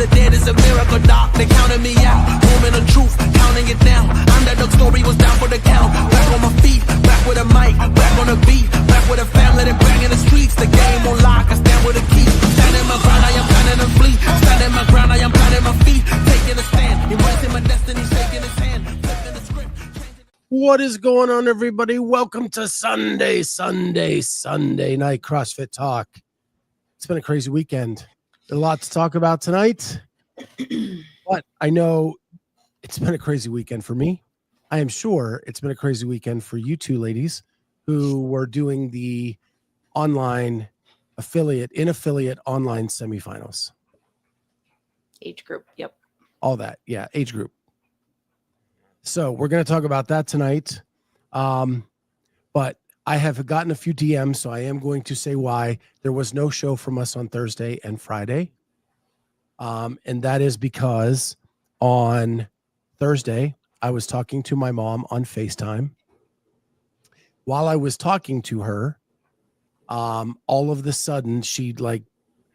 the dead is a miracle, doc. They counted me out. Moment of truth, counting it down. Underdog story was down for the count. Back on my feet, back with a mic, back on the beat, back with a family that bang in the streets. The game on lock, I stand with a key. Standing my ground, I am planning to flee. Standing my ground, I am planting my feet. Taking a stand, embracing my destiny, shaking his hand, flipping the script. What is going on, everybody? Welcome to Sunday night CrossFit Talk. It's been a crazy weekend. A lot to talk about tonight, but I know it's been a crazy weekend for me. I am sure it's been a crazy weekend for you two ladies who were doing the online affiliate online semifinals. Age group, yep. All that, yeah, age group. So we're going to talk about that tonight. But I have gotten a few DMs, so I am going to say why there was no show from us on Thursday and Friday. And that is because on Thursday, I was talking to my mom on FaceTime. While I was talking to her, all of the sudden,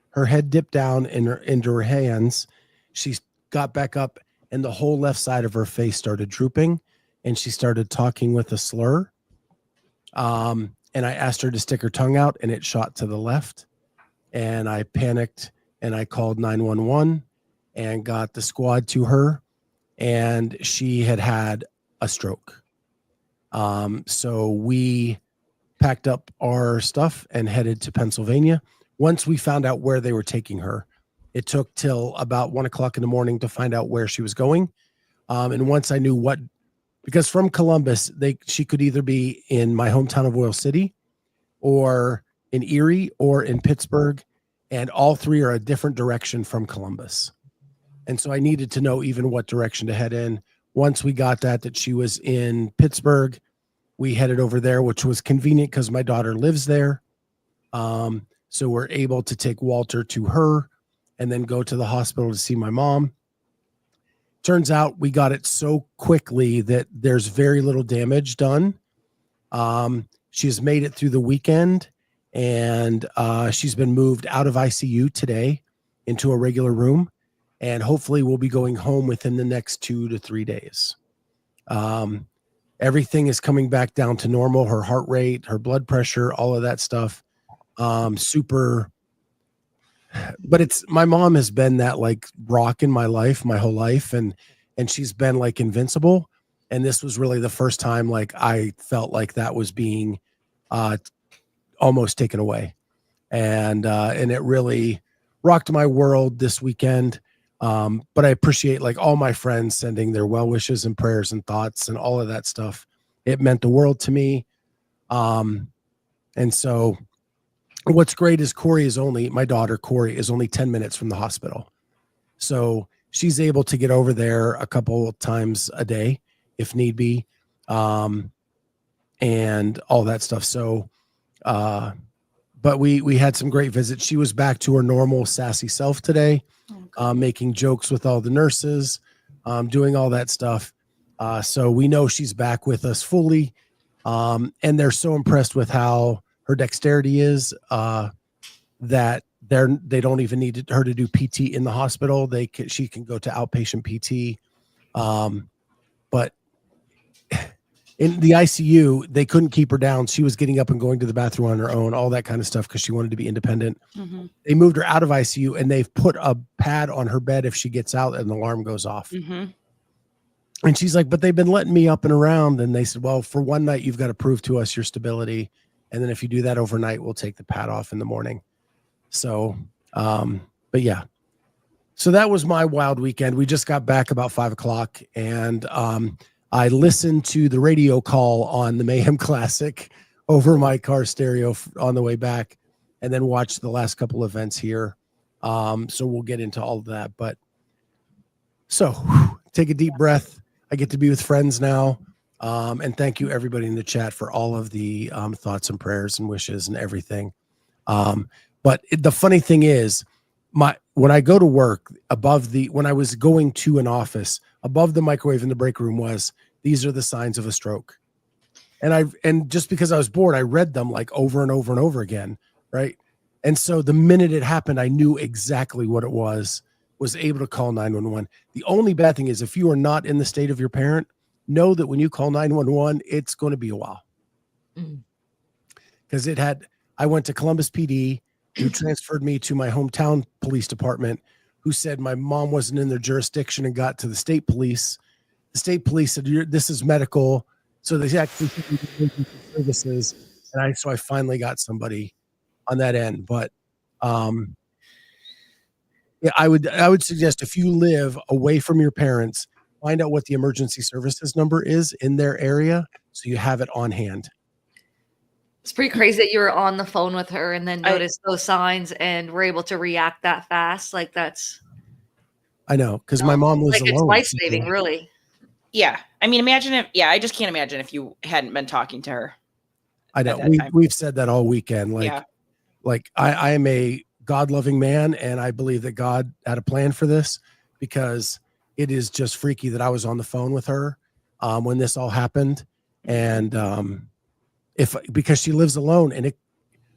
her head dipped down into her hands. She got back up, and the whole left side of her face started drooping, and she started talking with a slur. And I asked her to stick her tongue out, and it shot to the left. And I panicked, and I called 911 and got the squad to her, and she had a stroke. So we packed up our stuff and headed to Pennsylvania. Once we found out where they were taking her, it took till about 1 o'clock in the morning to find out where she was going. And once I knew because from Columbus, she could either be in my hometown of Oil City or in Erie or in Pittsburgh. And all three are a different direction from Columbus. And so I needed to know even what direction to head in. Once we got that she was in Pittsburgh, we headed over there, which was convenient because my daughter lives there. So we're able to take Walter to her and then go to the hospital to see my mom. Turns out we got it so quickly that there's very little damage done. She's made it through the weekend, and she's been moved out of ICU today into a regular room, and hopefully we'll be going home within the next 2 to 3 days. Everything is coming back down to normal. Her heart rate, her blood pressure, all of that stuff. But my mom has been that like rock in my life, my whole life. And she's been like invincible. And this was really the first time, like I felt like that was being, almost taken away. And it really rocked my world this weekend. But I appreciate like all my friends sending their well wishes and prayers and thoughts and all of that stuff. It meant the world to me. And so what's great is my daughter Corey is only 10 minutes from the hospital. So she's able to get over there a couple of times a day if need be. And all that stuff. So, but we had some great visits. She was back to her normal sassy self today, making jokes with all the nurses, doing all that stuff. So we know she's back with us fully. And they're so impressed with how her dexterity is, that they don't even need her to do PT in the hospital. She can go to outpatient PT. But in the ICU, they couldn't keep her down. She was getting up and going to the bathroom on her own, all that kind of stuff, because she wanted to be independent. Mm-hmm. They moved her out of ICU, and they've put a pad on her bed if she gets out and the alarm goes off. Mm-hmm. And she's like, but they've been letting me up and around. And they said, well, for one night, you've got to prove to us your stability. And then if you do that overnight, we'll take the pad off in the morning. So, but yeah. So that was my wild weekend. We just got back about 5 o'clock, and I listened to the radio call on the Mayhem Classic over my car stereo on the way back, and then watched the last couple events here. So we'll get into all of that. But so take a deep breath. I get to be with friends now. And thank you everybody in the chat for all of the thoughts and prayers and wishes and everything. But the funny thing is, when I go to work, when I was going to an office, above the microwave in the break room these are the signs of a stroke. And just because I was bored, I read them like over and over and over again. Right. And so the minute it happened, I knew exactly what it was was able to call 911. The only bad thing is if you are not in the state of your parent, know that when you call 911, it's going to be a while. Because I went to Columbus PD, who transferred me to my hometown police department, who said my mom wasn't in their jurisdiction and got to the state police. The state police said, this is medical. So they actually services. And so I finally got somebody on that end. But yeah, I would suggest if you live away from your parents, find out what the emergency services number is in their area so you have it on hand. It's pretty crazy that you were on the phone with her and then noticed those signs and were able to react that fast. Like that's. I know, because my mom lives alone. It's life-saving, really. Yeah. I mean, imagine if, I just can't imagine if you hadn't been talking to her. I know. We've said that all weekend. Like I am a God-loving man, and I believe that God had a plan for this, because it is just freaky that I was on the phone with her when this all happened. And because she lives alone, and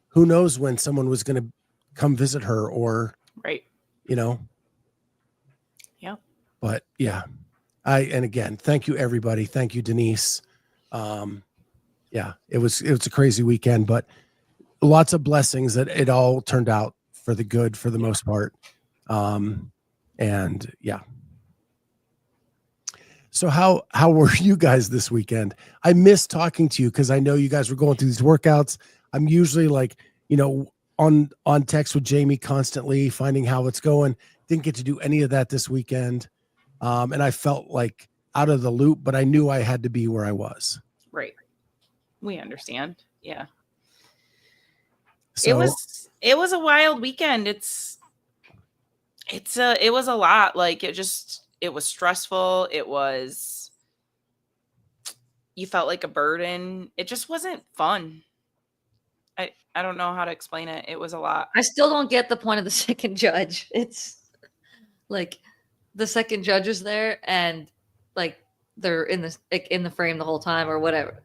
who knows when someone was going to come visit her, or, Yeah. But yeah, and again, thank you everybody. Thank you, Denise. Yeah, it was a crazy weekend, but lots of blessings that it all turned out for the good for the most part. And yeah. So how were you guys this weekend? I missed talking to you because I know you guys were going through these workouts. I'm usually like, on text with Jamie constantly, finding how it's going. Didn't get to do any of that this weekend. And I felt like out of the loop, but I knew I had to be where I was. Right. We understand. Yeah. So, it was a wild weekend. It was a lot. Like it was stressful. You felt like a burden. It just wasn't fun. I don't know how to explain it. It was a lot. I still don't get the point of the second judge. It's like the second judge is there and like they're in the frame the whole time or whatever.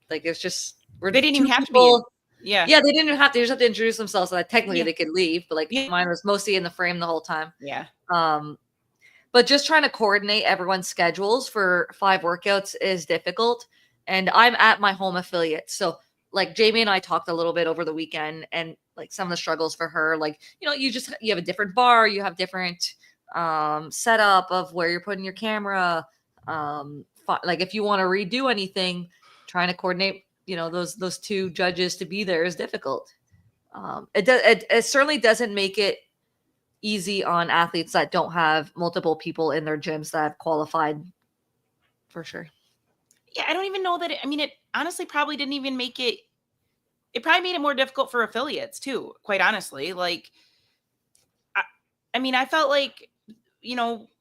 Like it's just they didn't even have to be. Yeah, they didn't even have to. They just have to introduce themselves so that technically they could leave. But like mine was mostly in the frame the whole time. Yeah. But just trying to coordinate everyone's schedules for 5 workouts is difficult. And I'm at my home affiliate. So like Jamie and I talked a little bit over the weekend and like some of the struggles for her, like, you have a different bar, you have different setup of where you're putting your camera. Like if you want to redo anything, trying to coordinate, those 2 judges to be there is difficult. It certainly doesn't make it easy on athletes that don't have multiple people in their gyms that have qualified, for sure. Yeah, I don't even know that. It honestly probably didn't even make it. It probably made it more difficult for affiliates too, quite honestly. Like, I felt like,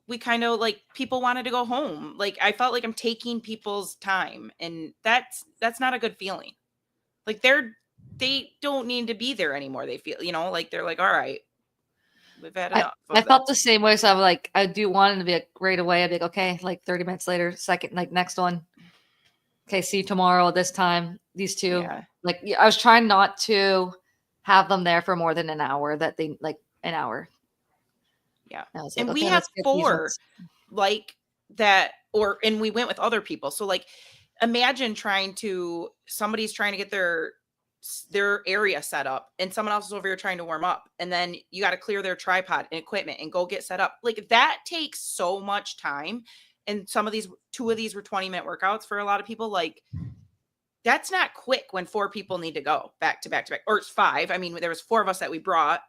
we kind of like people wanted to go home. Like, I felt like I'm taking people's time, and that's not a good feeling. Like they don't need to be there anymore. They feel, like they're like, all right, we've had enough. I felt the same way. So I'm like, I do want it to be like right away. I'd be like, okay, like 30 minutes later, second, like next one. Okay, see you tomorrow at this time. These 2. Yeah. Like I was trying not to have them there for more than an hour. That they like an hour. Yeah. Like, and okay, we have 4 like that, and we went with other people. So like, imagine somebody's trying to get their area set up and someone else is over here trying to warm up. And then you got to clear their tripod and equipment and go get set up. Like that takes so much time. And 2 of these were 20-minute workouts for a lot of people. Like that's not quick when 4 people need to go back to back to back, or it's 5. There was 4 of us that we brought.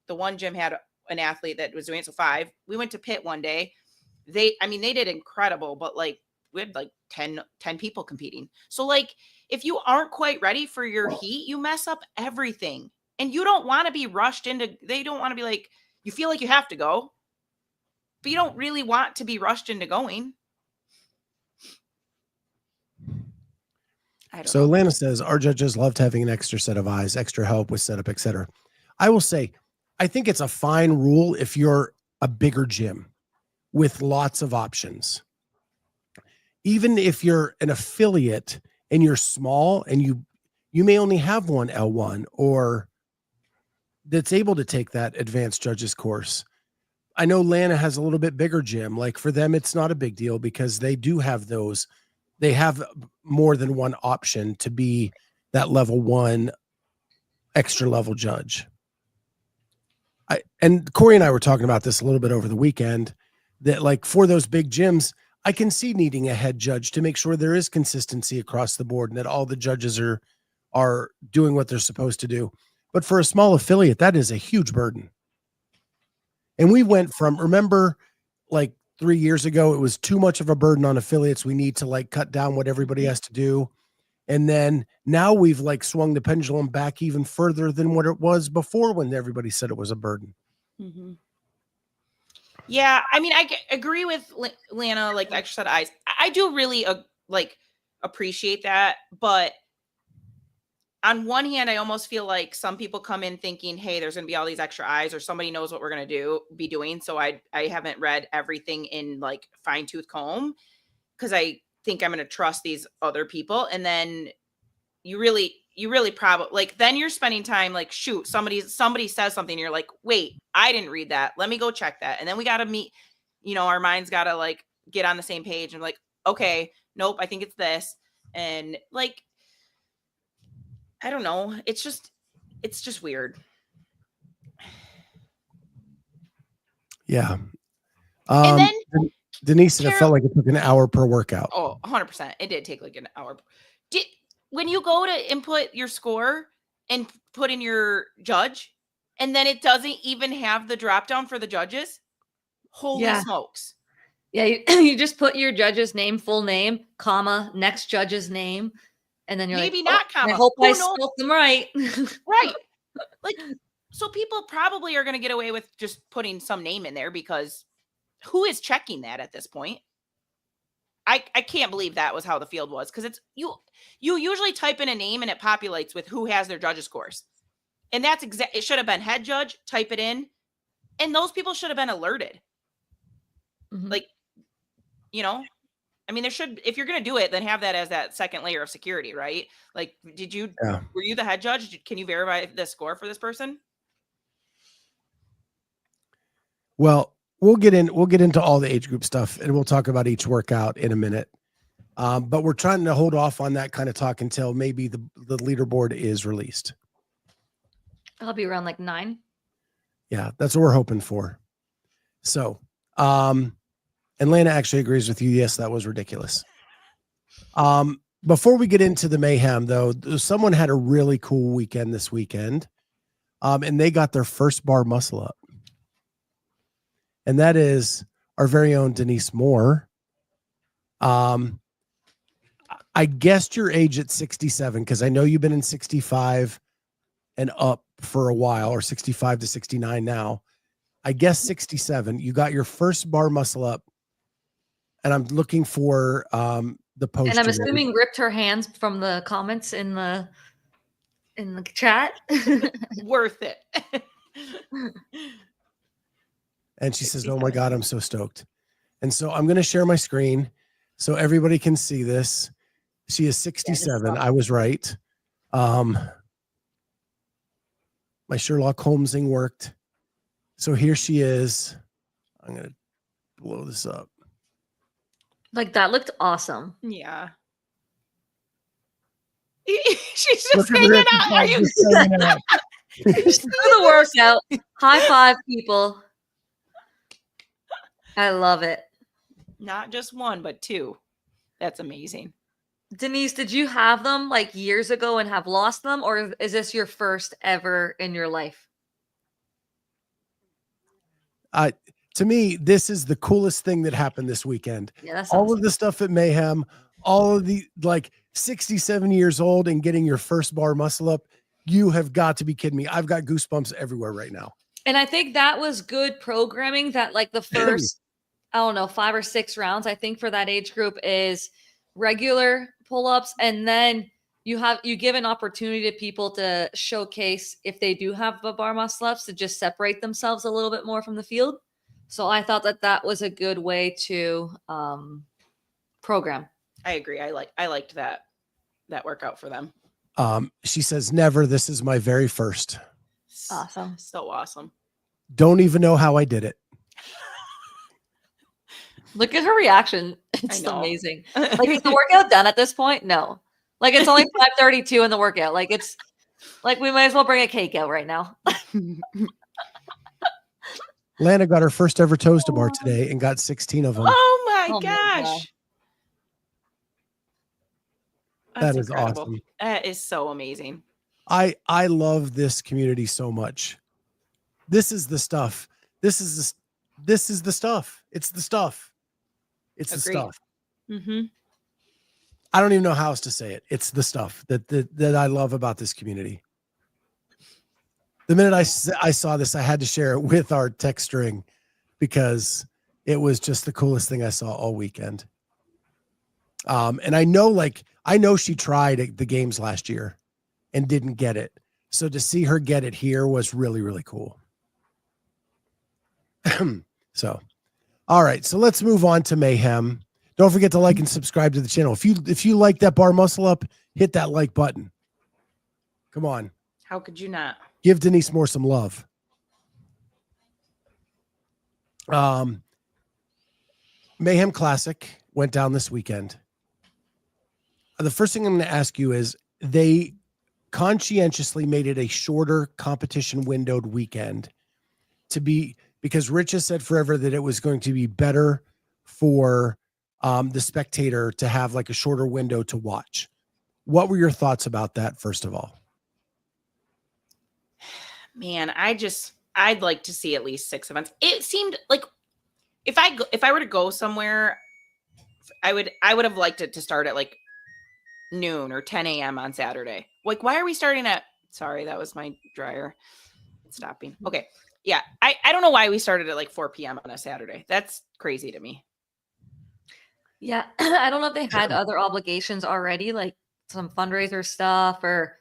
The one gym had an athlete that was doing it. So 5. We went to Pitt one day. They did incredible, but like we had like 10 people competing. So like, if you aren't quite ready for your heat, you mess up everything. And you don't want to be rushed they don't want to be like, you feel like you have to go, but you don't really want to be rushed into going. So Lana says, our judges loved having an extra set of eyes, extra help with setup, etc. I will say, I think it's a fine rule if you're a bigger gym with lots of options. Even if you're an affiliate and you're small and you may only have one L1 or that's able to take that advanced judges course. I know Lana has a little bit bigger gym. Like for them, it's not a big deal because they do have those. They have more than one option to be that level 1 extra level judge. And Corey and I were talking about this a little bit over the weekend, that like for those big gyms, I can see needing a head judge to make sure there is consistency across the board and that all the judges are doing what they're supposed to do. But for a small affiliate, that is a huge burden. And we went from, remember, like 3 years ago, it was too much of a burden on affiliates. We need to like cut down what everybody has to do. And then now we've like swung the pendulum back even further than what it was before when everybody said it was a burden. Mm-hmm. Yeah. I mean, I agree with Lana, like the extra set of eyes. I do really like appreciate that. But on one hand, I almost feel like some people come in thinking, hey, there's going to be all these extra eyes or somebody knows what we're going to be doing. So I haven't read everything in like fine tooth comb because I think I'm going to trust these other people. And then you really probably like, then you're spending time like, shoot, somebody says something. You're like, wait, I didn't read that. Let me go check that. And then we got to meet, our minds got to like get on the same page and like, okay, nope, I think it's this. And like, I don't know. It's just weird. Yeah. And then Denise said it felt like it took an hour per workout. Oh, 100%. It did take like an hour. When you go to input your score and put in your judge, and then it doesn't even have the drop down for the judges. Holy smokes. Yeah. You just put your judge's name, full name, comma, next judge's name. And then you're maybe like, not comma. I hope I spelled them right. Right. Like, so people probably are going to get away with just putting some name in there because who is checking that at this point? I can't believe that was how the field was. Cause it's you usually type in a name and it populates with who has their judges scores. And that's it should have been head judge, type it in. And those people should have been alerted. Mm-hmm. Like, I mean, if you're going to do it, then have that as that second layer of security, right? Like, were you the head judge? Can you verify the score for this person? Well, we'll get into all the age group stuff and we'll talk about each workout in a minute. But we're trying to hold off on that kind of talk until maybe the leaderboard is released. I'll be around like 9. Yeah, that's what we're hoping for. So, and Lana actually agrees with you. Yes, that was ridiculous. Before we get into the mayhem, though, someone had a really cool weekend this weekend, and they got their first bar muscle up. And that is our very own Denise Moore. I guessed your age at 67 because I know you've been in 65 and up for a while, or 65 to 69 now. I guess 67. You got your first bar muscle up. And I'm looking for the post. And I'm assuming ripped her hands from the comments in the chat. Worth it. And she says, "Oh my God, I'm so stoked." And so I'm going to share my screen so everybody can see this. She is 67. I was right. My Sherlock Holmesing worked. So here she is. I'm going to blow this up. Like, that looked awesome. Yeah. She's just hanging out. Are you just do the workout? High five, people. I love it. Not just one, but 2. That's amazing. Denise, did you have them like years ago and have lost them, or is this your first ever in your life? To me, this is the coolest thing that happened this weekend. Yeah, that's all awesome. of the stuff at Mayhem, all of the like 67 years old and getting your first bar muscle up. You have got to be kidding me. I've got goosebumps everywhere right now. And I think that was good programming that like the first, I don't know, 5 or 6 rounds, I think for that age group is regular pull-ups. And then you give an opportunity to people to showcase if they do have the bar muscle ups to just separate themselves a little bit more from the field. So I thought that was a good way to program. I agree. I liked that workout for them. She says, "Never. This is my very first." Awesome. So awesome. Don't even know how I did it. Look at her reaction. I It's know. amazing. Like, is the workout done at this point? No. Like, it's only 5:32 in the workout. Like, it's like we might as well bring a cake out right now. Lana got her first ever toast bar today and got 16 of them. Oh my Oh my God. gosh. That That's is incredible. awesome. That is so amazing. I love this community so much. This is the stuff. This is the stuff. It's the stuff. It's the Agreed. stuff. Mm-hmm. I don't even know how else to say it. It's the stuff that I love about this community. The minute I saw this, I had to share it with our text string because it was just the coolest thing I saw all weekend. And I know she tried the games last year and didn't get it. So to see her get it here was really, really cool. So, all right. So let's move on to Mayhem. Don't forget to like and subscribe to the channel. If you like that bar muscle up, hit that like button. Come on. How could you not? Give Denise more some love. Mayhem Classic went down this weekend. The first thing I'm going to ask you is they conscientiously made it a shorter competition windowed weekend because Rich has said forever that it was going to be better for the spectator to have like a shorter window to watch. What were your thoughts about that, first of all? Man, I'd like to see at least 6 events. It seemed like if I were to go somewhere, I would have liked it to start at like noon or 10 a.m. on Saturday. Like, why are we starting at, sorry, that was my dryer stopping. Okay. Yeah. I don't know why we started at like 4 p.m. on a Saturday. That's crazy to me. Yeah. I don't know if they had other obligations already, like some fundraiser stuff, or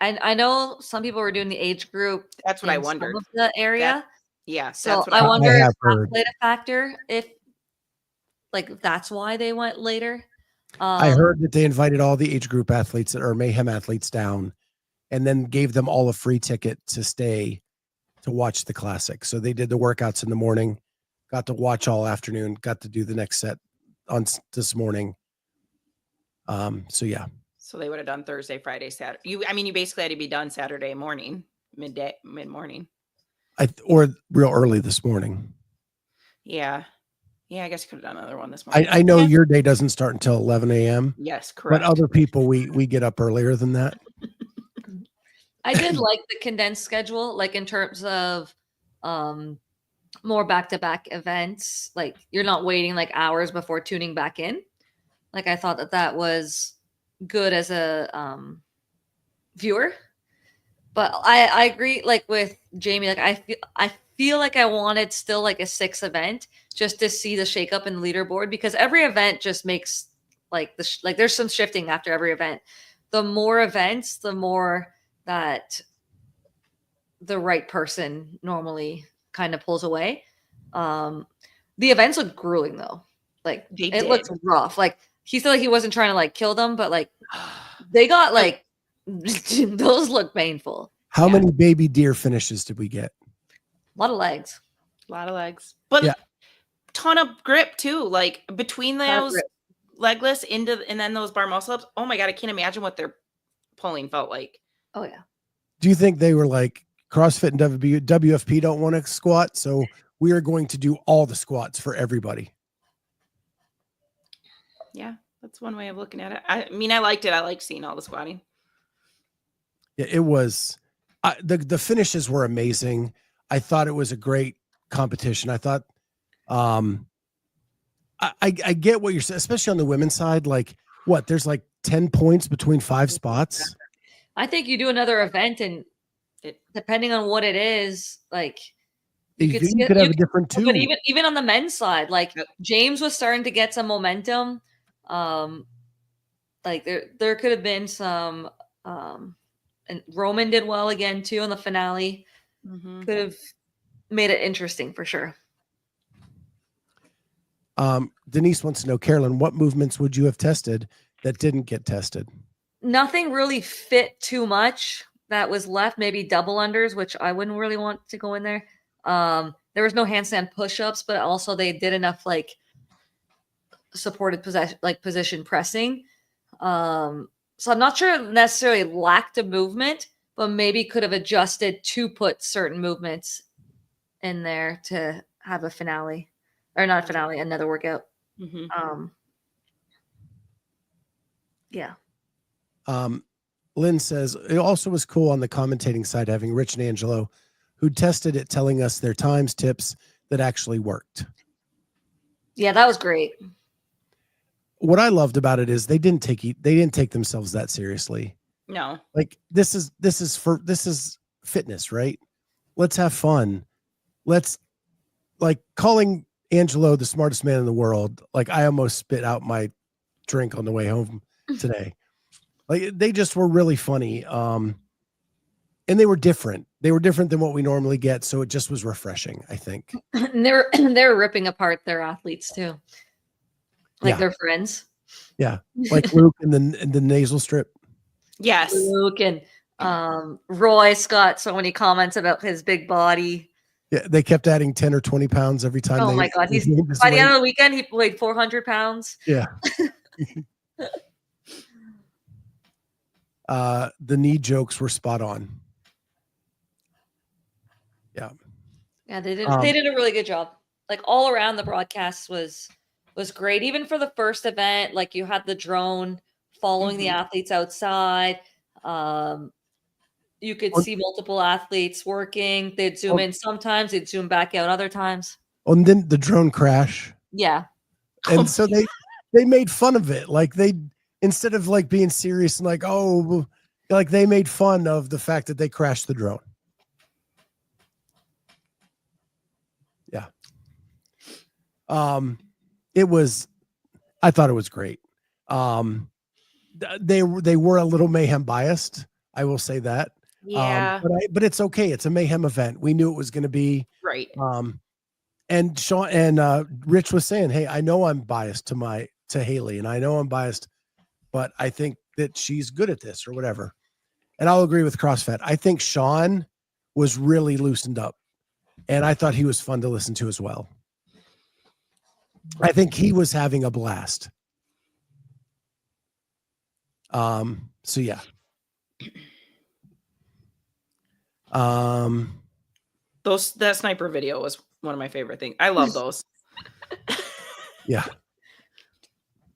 I know some people were doing the age group. That's what I in some wondered. of the area. Yeah. So That's what I wonder if have that heard. played a factor, if like that's why they went later. I heard that they invited all the age group athletes that are Mayhem athletes down and then gave them all a free ticket to stay to watch the classic. So they did the workouts in the morning, got to watch all afternoon, got to do the next set on this morning. So yeah. So they would have done Thursday, Friday, Saturday. You basically had to be done Saturday morning, mid-morning. Or real early this morning. Yeah. Yeah, I guess you could have done another one this morning. I know Yeah. your day doesn't start until 11 a.m. Yes, correct. But other people, we get up earlier than that. I did like the condensed schedule, like in terms of more back-to-back events. Like you're not waiting like hours before tuning back in. Like I thought that was good as a viewer. But I agree like with Jamie. Like I feel like I wanted still like a 6th event just to see the shakeup in the leaderboard, because every event just makes like there's some shifting after every event. The more events, the more that the right person normally kind of pulls away. The events look grueling though. Like it looks rough. Like he felt like he wasn't trying to like kill them, but like they got like those look painful. How many baby deer finishes did we get? A lot of legs. A lot of legs. But ton of grip too. Like between those legless and then those bar muscle ups. Oh my God, I can't imagine what their pulling felt like. Oh yeah. Do you think they were like CrossFit and WFP don't want to squat, so we are going to do all the squats for everybody? Yeah, that's one way of looking at it. I mean, I liked it. I liked seeing all the squatting. Yeah, it was. The finishes were amazing. I thought it was a great competition. I thought, I get what you're saying, especially on the women's side. Like, what? There's like 10 points between 5 spots. I think you do another event, and depending on what it is, like you could have a different two. But even on the men's side, like James was starting to get some momentum. Like there could have been some. And Roman did well again too in the finale. Mm-hmm. Could have made it interesting for sure. Denise wants to know, Carolyne, what movements would you have tested that didn't get tested? Nothing really fit too much that was left. Maybe double unders, which I wouldn't really want to go in there. there was no handstand push-ups, but also they did enough like supported position pressing. So I'm not sure it necessarily lacked a movement, but maybe could have adjusted to put certain movements in there to have a finale, or not a finale, another workout. Yeah. Lynn says it also was cool on the commentating side having Rich and Angelo, who tested it, telling us their times, tips that actually worked. Yeah, that was great. What I loved about it is they didn't take themselves that seriously. No. Like this is fitness, right? Let's have fun. Let's, like, calling Angelo the smartest man in the world. Like, I almost spit out my drink on the way home today. Like, they just were really funny. And they were different. They were different than what we normally get. So it just was refreshing, I think. And they were ripping apart their athletes too. Like their friends. Yeah. Like Luke and the nasal strip. Yes. Luke and Royce got so many comments about his big body. Yeah, they kept adding 10 or 20 pounds every time. Oh my God. He's by the end of the weekend, he weighed 400 pounds. Yeah. The knee jokes were spot on. Yeah. Yeah, they did a really good job. Like all around the broadcast was great. Even for the first event, like you had the drone following the athletes outside. You could see multiple athletes working. They'd zoom in sometimes, they'd zoom back out other times. And then the drone crash. Yeah. And so they made fun of it. Like instead of like being serious and like, oh, like they made fun of the fact that they crashed the drone. Yeah. I thought it was great. They were a little Mayhem biased. I will say that. Yeah. But it's okay. It's a Mayhem event. We knew it was going to be right. And Sean and Rich was saying, hey, I know I'm biased to Haley, and I know I'm biased, but I think that she's good at this or whatever. And I'll agree with CrossFit. I think Sean was really loosened up, and I thought he was fun to listen to as well. I think he was having a blast. So yeah. That sniper video was one of my favorite things. I love those. Yeah.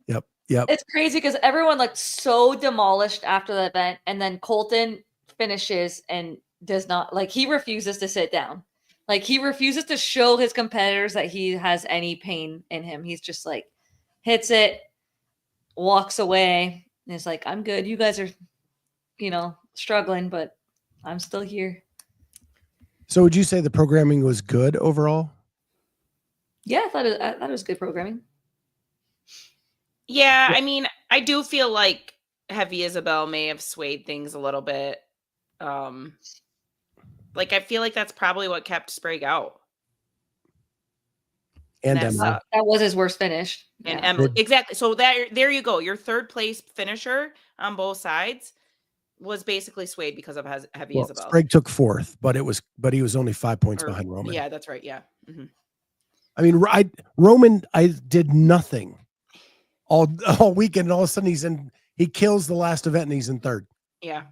Yep. It's crazy because everyone looked so demolished after the event, and then Colton finishes and does not, like, he refuses to sit down. Like, he refuses to show his competitors that he has any pain in him. He's just like, hits it, walks away, and is like, I'm good. You guys are, struggling, but I'm still here. So would you say the programming was good overall? Yeah, I thought it was good programming. Yeah, I mean, I do feel like Heavy Isabel may have swayed things a little bit. Like, I feel like that's probably what kept Sprague out. And Emily. That was his worst finish. And Emily, exactly. So there you go. Your third place finisher on both sides was basically swayed because of Heavy Isabel. Sprague took fourth, but he was only 5 points behind Roman. Yeah, that's right. Yeah. Mm-hmm. I mean, Roman did nothing all weekend, and all of a sudden he kills the last event and he's in third. Yeah.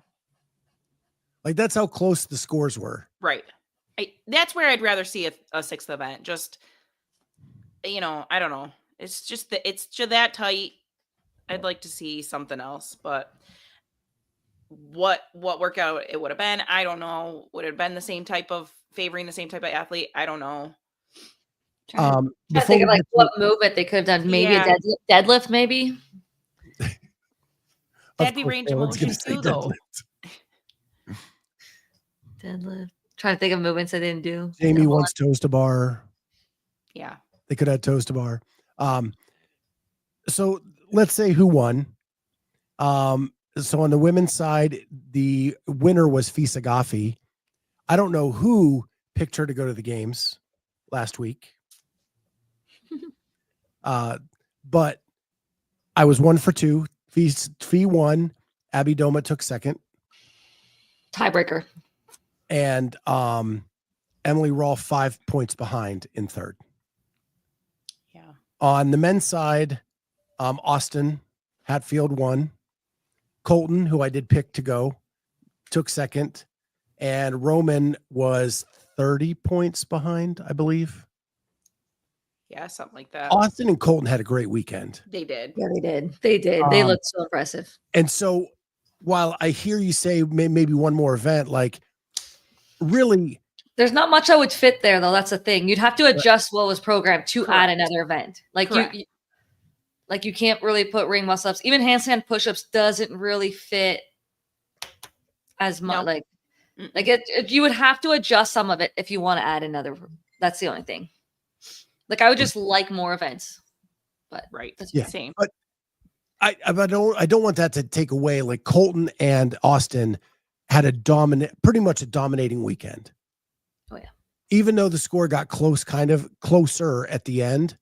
Like, that's how close the scores were. Right. That's where I'd rather see a sixth event. Just, I don't know. It's just that tight. I'd like to see something else, but what workout it would have been, I don't know. Would it have been favoring the same type of athlete? I don't know. I think of like what movement they could have done. Maybe a deadlift, maybe. That'd be range of motion too, though. Deadlift. Trying to think of movements I didn't do. Jamie wants toes to bar. Yeah. They could have toes to bar. So let's say who won. So on the women's side, the winner was Fisa Gaffi. I don't know who picked her to go to the games last week. But I was 1 for 2. Fee won. Abby Doma took second. Tiebreaker. And Emily Rawl 5 points behind in third. Yeah. On the men's side, Austin Hatfield won. Colton, who I did pick to go, took second. And Roman was 30 points behind, I believe. Yeah, something like that. Austin and Colton had a great weekend. They did. Yeah, they did. They did. They looked so impressive. And so while I hear you say maybe one more event, like really, there's not much that would fit there, though. That's the thing. You'd have to adjust what was programmed to add another event. Like you can't really put ring muscle ups. Even handstand push-ups doesn't really fit as much. No. You would have to adjust some of it if you want to add another. That's the only thing. Like I would just like more events, but That's Yeah. same. But I don't want that to take away. Like Colton and Austin had pretty much a dominating weekend. Oh yeah. Even though the score got kind of closer at the end,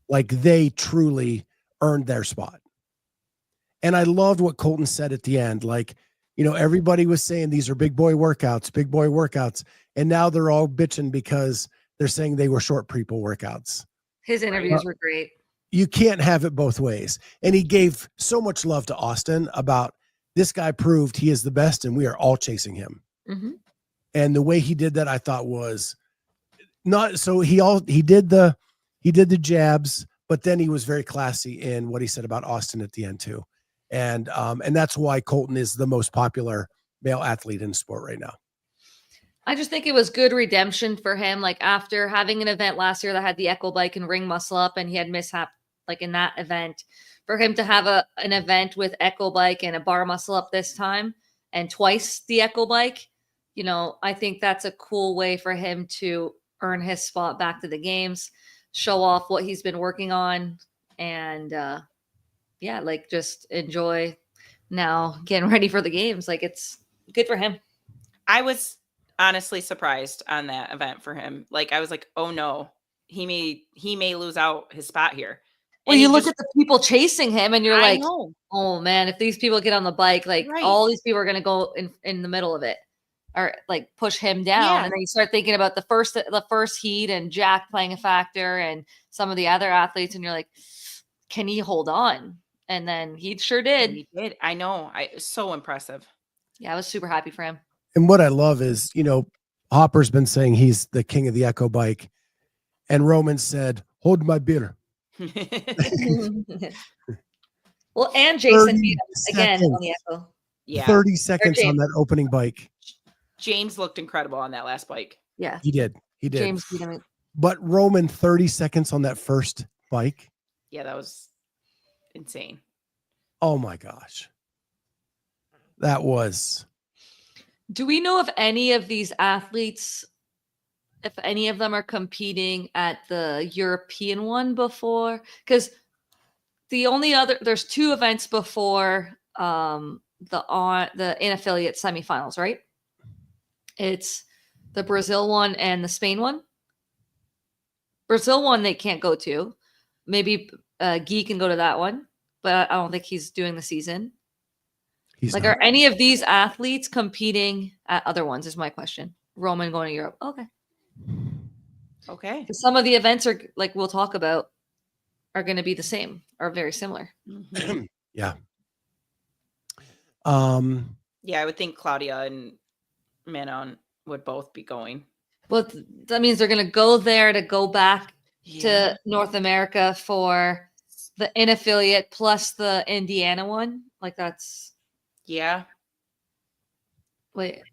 like they truly earned their spot. And I loved what Colton said at the end. Like, everybody was saying these are big boy workouts. And now they're all bitching because they're saying they were short people workouts. His interviews were great. You can't have it both ways. And he gave so much love to Austin about this guy proved he is the best and we are all chasing him. Mm-hmm. And the way he did that, I thought was not so he did the jabs, but then he was very classy in what he said about Austin at the end too. And that's why Colton is the most popular male athlete in sport right now. I just think it was good redemption for him. Like after having an event last year that had the echo bike and ring muscle up, and he had mishap like in that event, for him to have an event with echo bike and a bar muscle up this time and twice the echo bike, I think that's a cool way for him to earn his spot back to the games, show off what he's been working on, and just enjoy now getting ready for the games. Like it's good for him. I was honestly surprised on that event for him. Like I was like, oh no, he may lose out his spot here. Well, you look at the people chasing him and you're like, know. oh man, if these people get on the bike, like all these people are going to go in the middle of it or like push him down. Yeah. And then you start thinking about the first heat and Jack playing a factor and some of the other athletes. And you're like, can he hold on? And then he sure did. He did. I know. It's so impressive. Yeah, I was super happy for him. And what I love is, Hopper's been saying he's the king of the echo bike. And Roman said, hold my beer. Well, and Jason beat him again on the echo. Yeah. 30 seconds on that opening bike. James looked incredible on that last bike. Yeah. He did. James beat him. But Roman 30 seconds on that first bike. Yeah, that was insane. Oh my gosh. That was. Do we know if any of these athletes, if any of them are competing at the European one before? Because there's two events before the in affiliate semifinals, right? It's the Brazil one and the Spain one. Brazil one they can't go to. Maybe Guy can go to that one, but I don't think he's doing the season. Are any of these athletes competing at other ones is my question. Roman going to Europe. Okay. Some of the events are like we'll talk about are going to be the same or very similar. Mm-hmm. Yeah. Yeah, I would think Claudia and Manon would both be going. Well, that means they're going to go there to go back to North America for the in affiliate plus the Indiana one. Like that's. Yeah. Wait.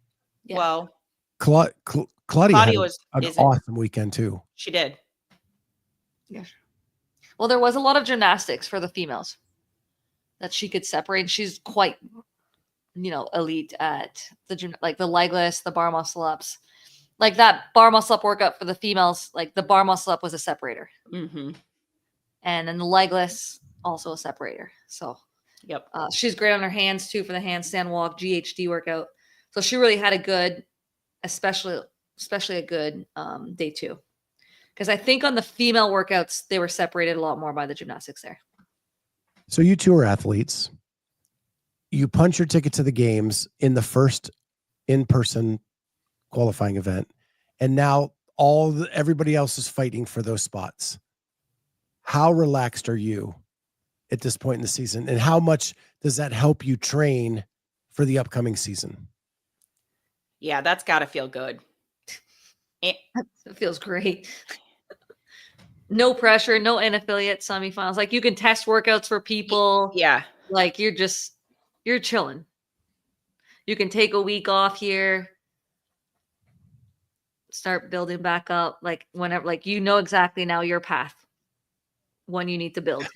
Yeah. Well, Claudia had an awesome weekend too. She did. Yeah. Well, there was a lot of gymnastics for the females that she could separate. She's quite, elite at the gym, like the legless, the bar muscle ups, like that bar muscle up workout for the females. Like the bar muscle up was a separator, mm-hmm. and then the legless also a separator. So. Yep. She's great on her hands too for the handstand walk, GHD workout. So she really had a good, especially a good day two. Because I think on the female workouts, they were separated a lot more by the gymnastics there. So you two are athletes. You punch your ticket to the games in the first in-person qualifying event. and now everybody else is fighting for those spots. How relaxed are you at this point in the season, and how much does that help you train for the upcoming season? Yeah, that's got to feel good. It feels great. No pressure, no in-affiliate semifinals. Like, you can test workouts for people. Yeah. Like, you're chilling. You can take a week off here, start building back up. Like, whenever, like, you know exactly now your path when you need to build.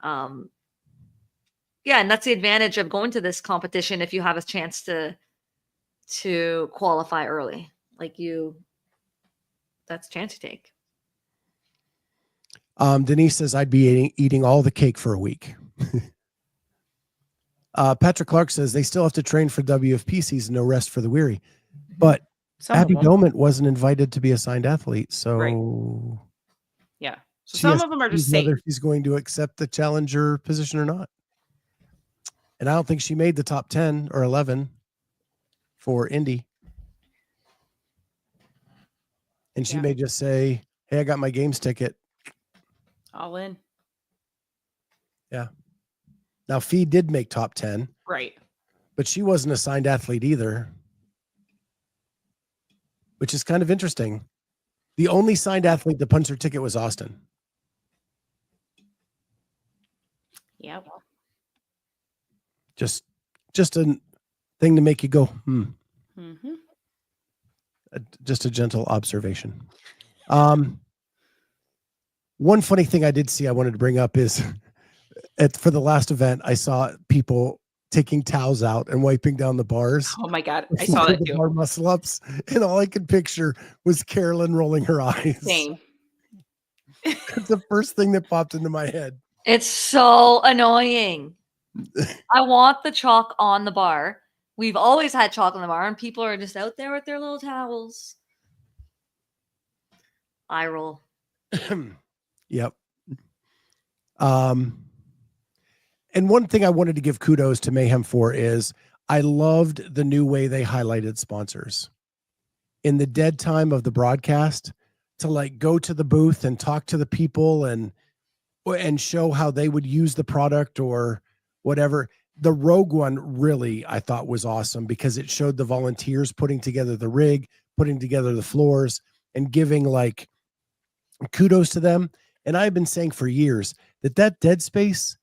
Yeah, and that's the advantage of going to this competition if you have a chance to qualify early. Like, that's a chance you take. Denise says I'd be eating all the cake for a week. Patrick Clark says they still have to train for WFP season, no rest for the weary. But Abby Doment wasn't invited to be a signed athlete, so right. Yeah. So some of them are just saying whether she's going to accept the challenger position or not. And I don't think she made the top 10 or 11 for Indy. And she may just say, hey, I got my games ticket. All in. Yeah. Now, Fee did make top 10. Right. But she wasn't a signed athlete either, which is kind of interesting. The only signed athlete that punched her ticket was Austin. Yep. Just a thing to make you go, Mm-hmm. Just a gentle observation. One funny thing I did see I wanted to bring up is for the last event, I saw people taking towels out and wiping down the bars. Oh my God. I saw that too. Bar muscle ups, and all I could picture was Carolyne rolling her eyes. Same. It's the first thing that popped into my head. It's so annoying. I want the chalk on the bar. We've always had chalk on the bar, and people are just out there with their little towels. Eye roll. Yep. And one thing I wanted to give kudos to Mayhem for is I loved the new way they highlighted sponsors. In the dead time of the broadcast, to like go to the booth and talk to the people and show how they would use the product or whatever. The Rogue one really, I thought, was awesome because it showed the volunteers putting together the rig, putting together the floors, and giving like kudos to them. And I've been saying for years that dead space,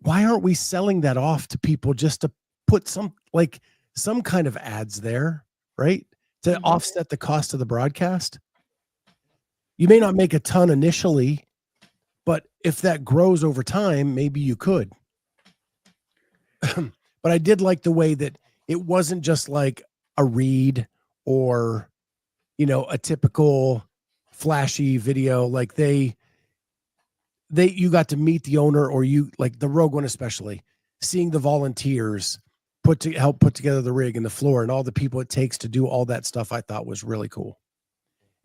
why aren't we selling that off to people just to put some kind of ads there, right? To offset the cost of the broadcast. You may not make a ton initially, but if that grows over time, maybe you could. But I did like the way that it wasn't just like a read or, a typical flashy video. Like you got to meet the owner, or you, like the Rogue one especially, seeing the volunteers help put together the rig and the floor and all the people it takes to do all that stuff, I thought was really cool.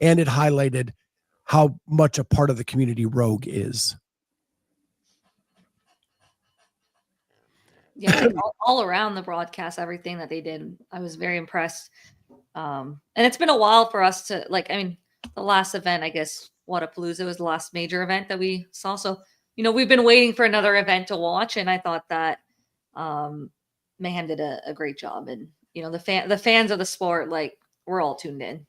And it highlighted how much a part of the community Rogue is. Yeah, all around the broadcast, everything that they did, I was very impressed. And it's been a while for us to the last event, I guess, Whatappalooza was the last major event that we saw. So, we've been waiting for another event to watch, and I thought that Mayhem did a great job. And, the fans of the sport, like, we're all tuned in.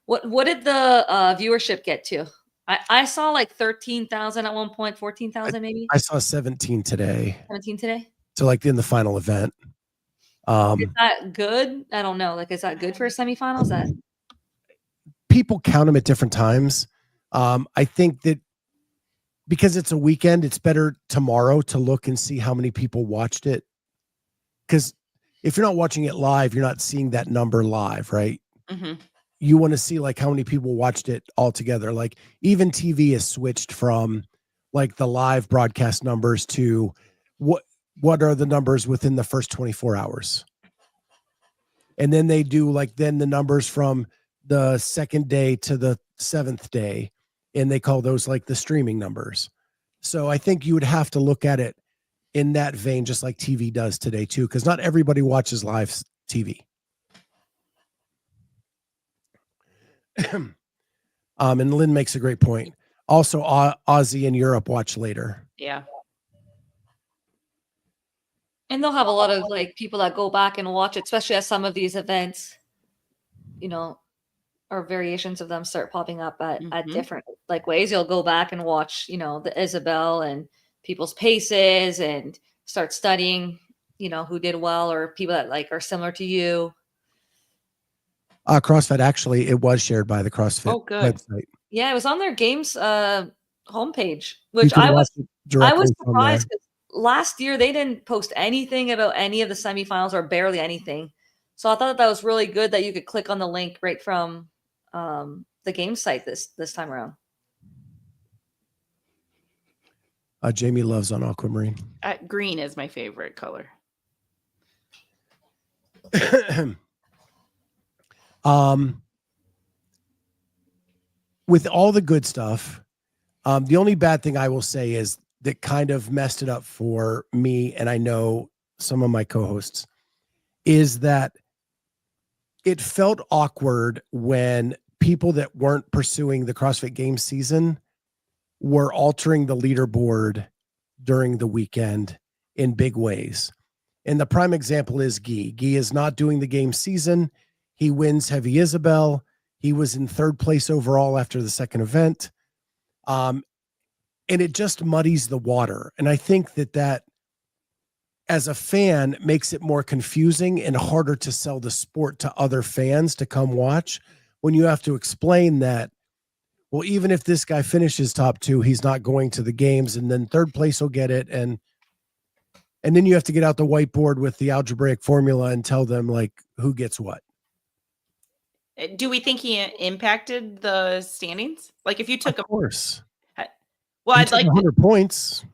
What did the viewership get to? I saw like 13,000 at one point, 14,000 maybe. I saw 17 today. 17 today? So like in the final event. Is that good? I don't know. Like, is that good for a semifinal? Is that people count them at different times? I think that because it's a weekend, it's better tomorrow to look and see how many people watched it. Because if you're not watching it live, you're not seeing that number live, right? Mm-hmm. You want to see like how many people watched it all together. Like even TV has switched from like the live broadcast numbers to what are the numbers within the first 24 hours. And then they do then the numbers from the second day to the seventh day. And they call those like the streaming numbers. So I think you would have to look at it in that vein, just like TV does today too, because not everybody watches live TV. And Lynn makes a great point. Also, Aussie in Europe watch later. Yeah. And they'll have a lot of like people that go back and watch it, especially as some of these events, you know, or variations of them start popping up at Mhm. different like ways. You'll go back and watch, you know, the Isabel and people's paces and start studying, you know, who did well or people that like are similar to you. CrossFit, actually, it was shared by the CrossFit Oh, good. website. Yeah, it was on their games homepage, You which can I watch it directly was from there. surprised because last year they didn't post anything about any of the semifinals or barely anything. So I thought that was really good that you could click on the link right from the game site this time around. Jamie loves on aquamarine. Green is my favorite color. With all the good stuff, the only bad thing I will say is that kind of messed it up for me, and I know some of my co-hosts, is that it felt awkward when people that weren't pursuing the CrossFit Games season were altering the leaderboard during the weekend in big ways. And the prime example is Guy. Guy is not doing the game season. He wins Heavy Isabel. He was in third place overall after the second event. And it just muddies the water. And I think that as a fan makes it more confusing and harder to sell the sport to other fans to come watch when you have to explain that, well, even if this guy finishes top 2, he's not going to the games, and then third place will get it. And then you have to get out the whiteboard with the algebraic formula and tell them like who gets what. Do we think he impacted the standings? Like if you took Of course. well, He I'd took like 100 points.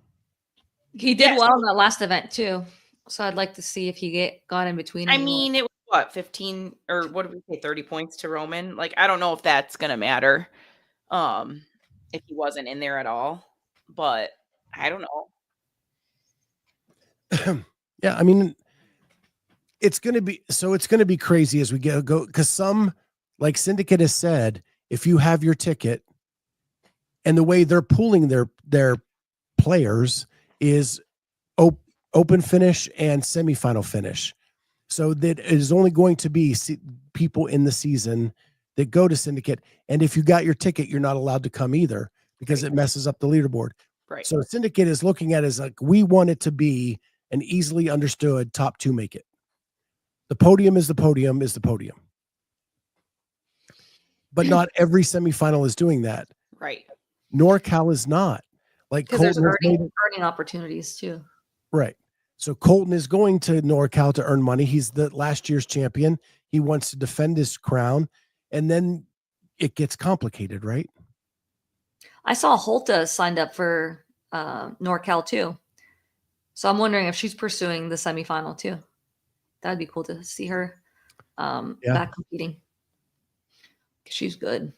He did Yes. well in that last event too. So I'd like to see if he got in between. I anyone. mean, it was what, 15 or what did we say, 30 points to Roman? Like, I don't know if that's gonna matter. If he wasn't in there at all, but I don't know. Yeah, I mean, it's going to be crazy as we go because some, like Syndicate has said, if you have your ticket, and the way they're pooling their players is open finish and semifinal finish, so that it is only going to be people in the season that go to Syndicate. And if you got your ticket, you're not allowed to come either because it messes up the leaderboard. Right. So Syndicate is looking at it as like, we want it to be an easily understood top 2 make it. The podium is the podium is the podium. But not every semifinal is doing that. Right. NorCal is not. Like because there's Colton earning opportunities too. right. So Colton is going to NorCal to earn money. He's the last year's champion. He wants to defend his crown. And then it gets complicated, right? I saw Holta signed up for NorCal too. So I'm wondering if she's pursuing the semifinal too. That'd be cool to see her back competing. She's good.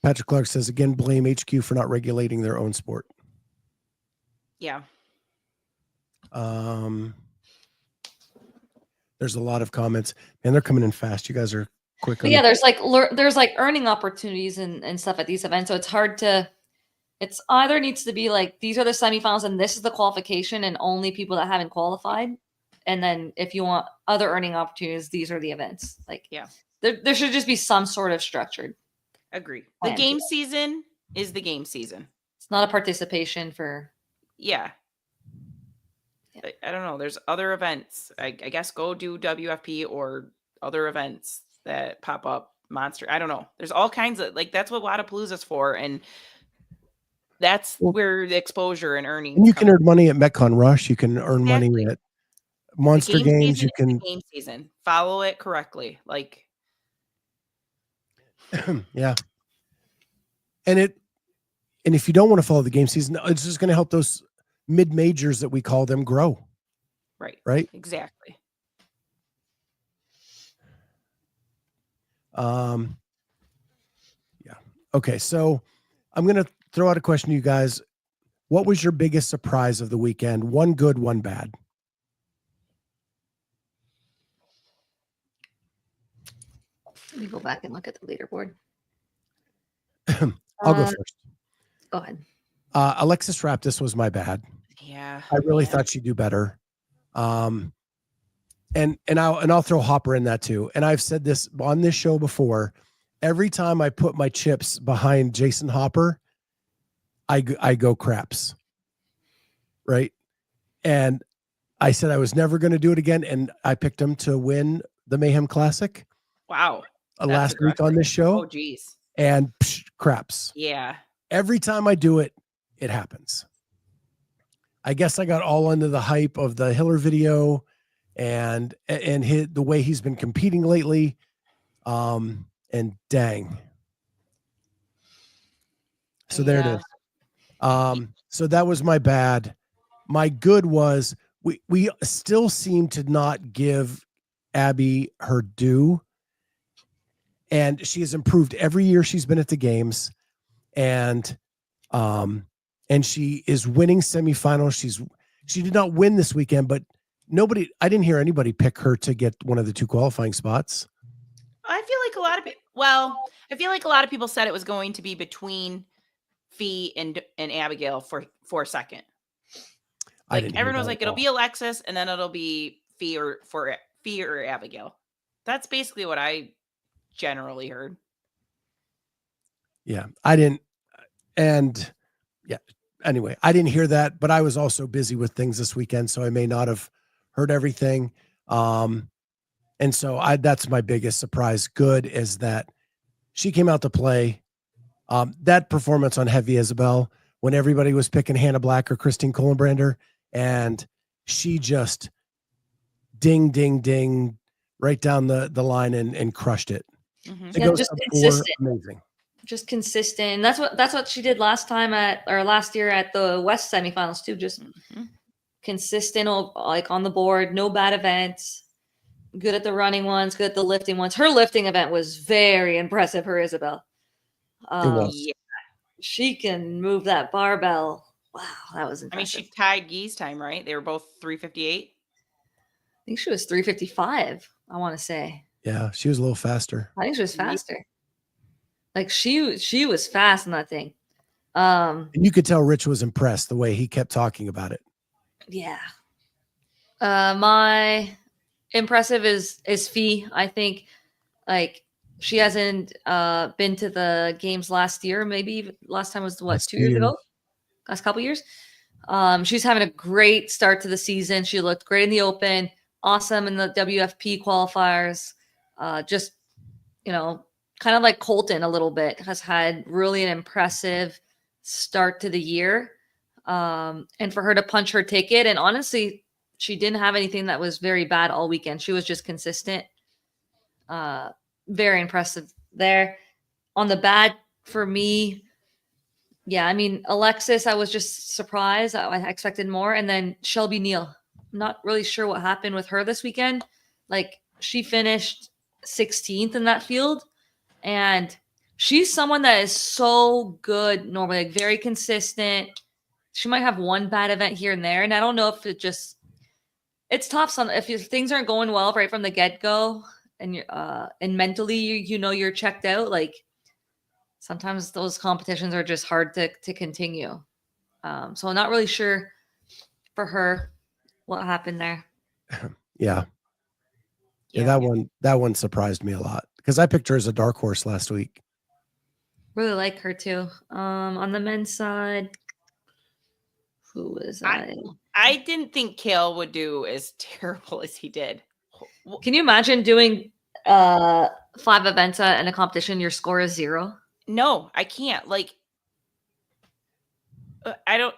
Patrick Clark says, again, blame HQ for not regulating their own sport. Yeah. There's a lot of comments, and they're coming in fast. You guys are quick. But yeah, there's like earning opportunities and stuff at these events. So it's hard to. It's either needs to be like these are the semifinals and this is the qualification and only people that haven't qualified. And then if you want other earning opportunities, these are the events. Like Yeah. There should just be some sort of structured. Agree. The plan. game season is the game season. It's not a participation for. Yeah. I don't know. There's other events. I guess go do WFP or other events that pop up. Monster. I don't know. There's all kinds of like that's what Wadapalooza's for, and that's where the exposure and earning. And you can earn money at Metcon Rush. You can earn money at Monster Games. You can game season. Follow it correctly. Like yeah. And if you don't want to follow the game season, it's just going to help those mid majors that we call them grow. Right. Exactly. Yeah. Okay. So I'm going to throw out a question to you guys. what was your biggest surprise of the weekend? One good, one bad. Let me go back and look at the leaderboard. I'll go first. Go ahead. Alexis Raptis was my bad. Yeah. I really thought she'd do better. And I'll throw Hopper in that too. And I've said this on this show before. Every time I put my chips behind Jason Hopper, I go craps. Right. And I said I was never going to do it again. And I picked him to win the Mayhem Classic. Wow. Last week on this show. Oh, geez. And craps. Yeah. Every time I do it, it happens. I guess I got all under the hype of the Hiller video and the way he's been competing lately. And dang. So there it is. So that was my bad. My good was we still seem to not give Abby her due. And she has improved every year she's been at the games. And she is winning semifinals. She did not win this weekend, but I didn't hear anybody pick her to get one of the 2 qualifying spots. I feel like a lot of people said it was going to be between Fee and Abigail for a second. Like everyone was like, it'll be Alexis and then it'll be Fee or Abigail. That's basically what I generally heard. Yeah, I didn't. And yeah, anyway, I didn't hear that, but I was also busy with things this weekend, so I may not have heard everything. And so that's my biggest surprise. Good is that she came out to play. That performance on Heavy Isabel, when everybody was picking Hannah Black or Christine Kohlenbrander, and she just ding, ding, ding right down the line and crushed it. Mm-hmm. Yeah, just consistent. Amazing. Just consistent. That's what she did last year at the West semifinals too. Just consistent, like on the board, no bad events, good at the running ones, good at the lifting ones. Her lifting event was very impressive. Her Isabel. Yeah. She can move that barbell. Wow, that was impressive. I mean, she tied Gee's time, right? They were both 3:58. I think she was 3:55. I want to say. Yeah, she was a little faster. I think she was faster. Like she was fast in that thing. And you could tell Rich was impressed the way he kept talking about it. Yeah. My impressive is Fee. I think like she hasn't been to the games last year. Maybe last time was 2 years ago. Last couple years. She's having a great start to the season. She looked great in the Open, awesome in the WFP qualifiers. Just, kind of like Colton a little bit, has had really an impressive start to the year. And for her to punch her ticket, and honestly, she didn't have anything that was very bad all weekend. She was just consistent. Very impressive there. On the bad for me, yeah, I mean, Alexis, I was just surprised. I expected more. And then Shelby Neal, I'm not really sure what happened with her this weekend. Like, she finished 16th in that field. And she's someone that is so good normally, like very consistent. She might have one bad event here and there. And I don't know if it's tough. If things aren't going well right from the get-go and mentally, you're checked out, like sometimes those competitions are just hard to continue. So I'm not really sure for her what happened there. Yeah. That one surprised me a lot because I picked her as a dark horse last week. Really like her too. On the men's side, who was I? I didn't think Kale would do as terrible as he did. Can you imagine doing 5 events in a competition? Your score is 0. No, I can't. Like, I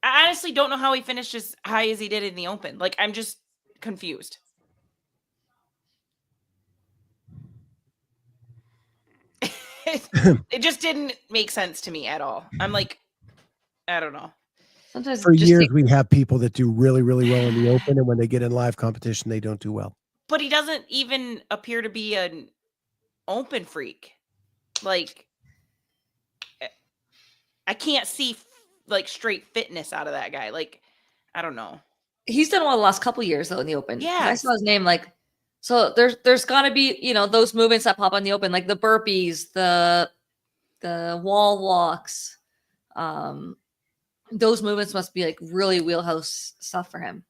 honestly don't know how he finished as high as he did in the Open. Like, I'm just confused. It just didn't make sense to me at all. I'm like, I don't know. Sometimes for years we have people that do really, really well in the Open, and when they get in live competition, they don't do well. But he doesn't even appear to be an Open freak. Like, I can't see like straight fitness out of that guy. Like, I don't know. He's done well the last couple years though in the open. Yeah, I saw his name like, so there's got to be, you know, those movements that pop on the open, like the burpees, the wall walks. Those movements must be like really wheelhouse stuff for him.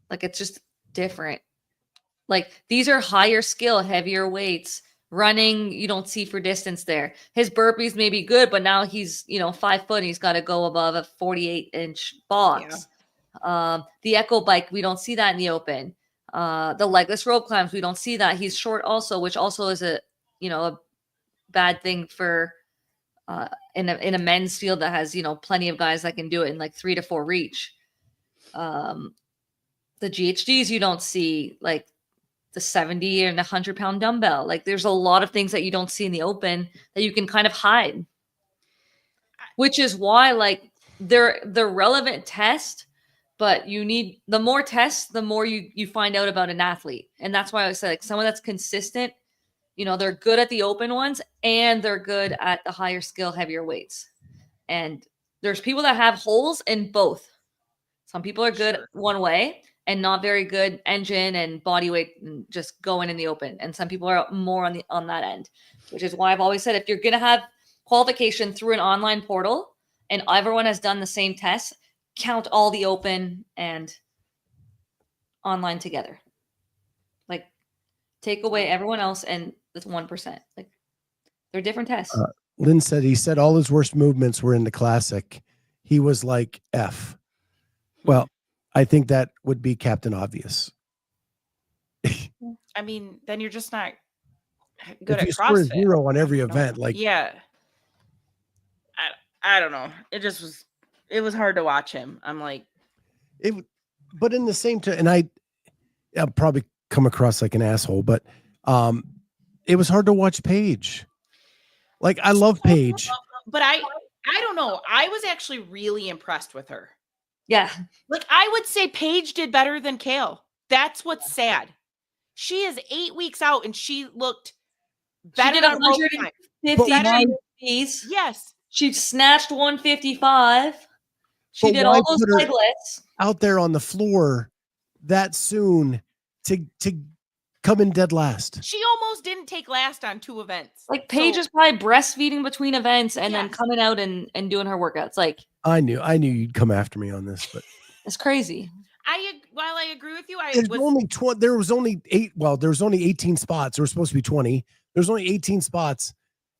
Like it's just different. Like these are higher skill, heavier weights. Running, you don't see for distance there. His burpees may be good, but now he's, you know, 5 foot and he's got to go above a 48-inch box. The echo bike, we don't see that in the open. The legless rope climbs, we don't see that. He's short also, which also is a, you know, a bad thing for in a men's field that has, you know, plenty of guys that can do it in like 3 to 4 reach. The GHDs you don't see, like the 70 and 100-pound dumbbell. Like there's a lot of things that you don't see in the open that you can kind of hide, which is why like they're the relevant test, but you need the more tests, the more you find out about an athlete. And that's why I said like someone that's consistent, you know, they're good at the open ones and they're good at the higher skill, heavier weights. And there's people that have holes in both. Some people are good one way and not very good engine and body weight and just going in the open. And some people are more on that end, which is why I've always said, if you're going to have qualification through an online portal and everyone has done the same test, count all the open and online together. Like take away everyone else and that's 1%. Like they're different tests. Lynn said he said all his worst movements were in the classic. He was like F. Well, I think that would be Captain Obvious. I mean, then you're just not good if at you score a CrossFit. 0 on every event, like yeah. I don't know. It was hard to watch him. I'm like it, but in the same time, and I'll probably come across like an asshole, but it was hard to watch Paige. Like I love Paige, but I don't know. I was actually really impressed with her. Yeah. Like I would say Paige did better than Kale. That's what's sad. She is 8 weeks out and she looked better. She did 150 burpees. Yes. She snatched 155. She did all those leg lifts. Out there on the floor that soon to come in dead last. She almost didn't take last on 2 events. Like Paige is probably breastfeeding between events and then coming out and doing her workouts. Like I knew you'd come after me on this, but it's crazy. While I agree with you, there was only 8. Well, there was only 18 spots. There were supposed to be 20. There's only 18 spots,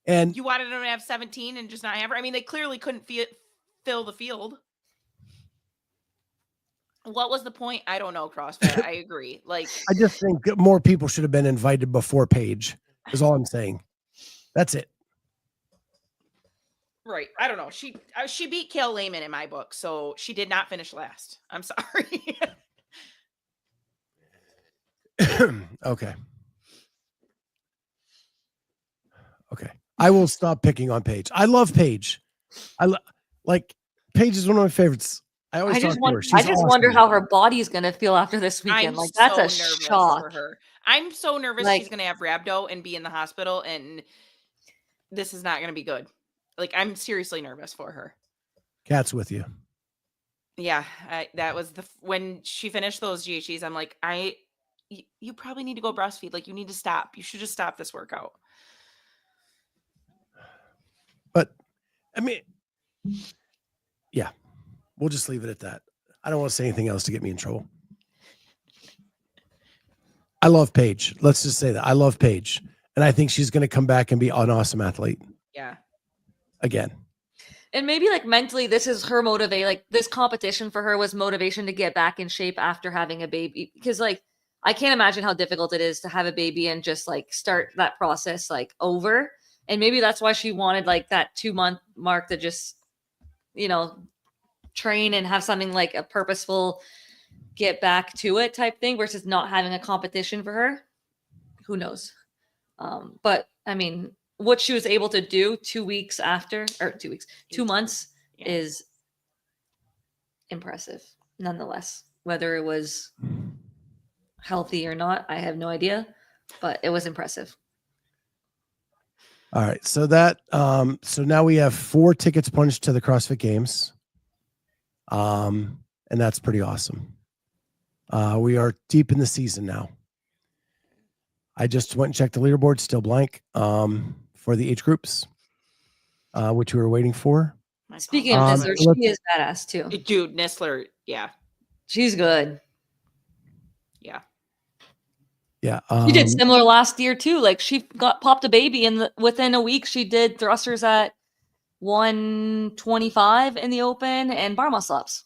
and you wanted them to have 17 and just not have her. I mean, they clearly couldn't fill the field. What was the point? I don't know. CrossFit. I agree. Like, I just think more people should have been invited before Paige. Is all I'm saying. That's it. Right. I don't know. She beat Kale Lehman in my book, so she did not finish last. I'm sorry. Okay. I will stop picking on Paige. I love Paige. Like Paige is one of my favorites. I just wonder how her body is going to feel after this weekend. Like that's a shock for her. I'm so nervous she's going to have rhabdo and be in the hospital, and this is not going to be good. Like I'm seriously nervous for her. Cat's with you. Yeah, that was when she finished those GHGs. I'm like, you probably need to go breastfeed. Like you need to stop. You should just stop this workout. But I mean, yeah, we'll just leave it at that. I don't want to say anything else to get me in trouble. I love Paige. Let's just say that I love Paige, and I think she's going to come back and be an awesome athlete. Yeah. Again. And maybe like mentally, this is her motivate. Like this competition for her was motivation to get back in shape after having a baby. Because like, I can't imagine how difficult it is to have a baby and just like start that process like over. And maybe that's why she wanted like that 2-month mark to just, you know, train and have something like a purposeful get back to it type thing versus not having a competition for her. Who knows? But I mean, what she was able to do 2 months is impressive nonetheless. Whether it was healthy or not, I have no idea, but it was impressive. All right. So that so now we have 4 tickets punched to the CrossFit Games. And that's pretty awesome. We are deep in the season now. I just went and checked the leaderboard, still blank for the age groups, which we were waiting for. Speaking of Nistler, she is badass too. Dude, Nistler, yeah. She's good. Yeah. Yeah. She did similar last year too. Like she popped a baby and within a week she did thrusters at 125 in the open and bar muscle ups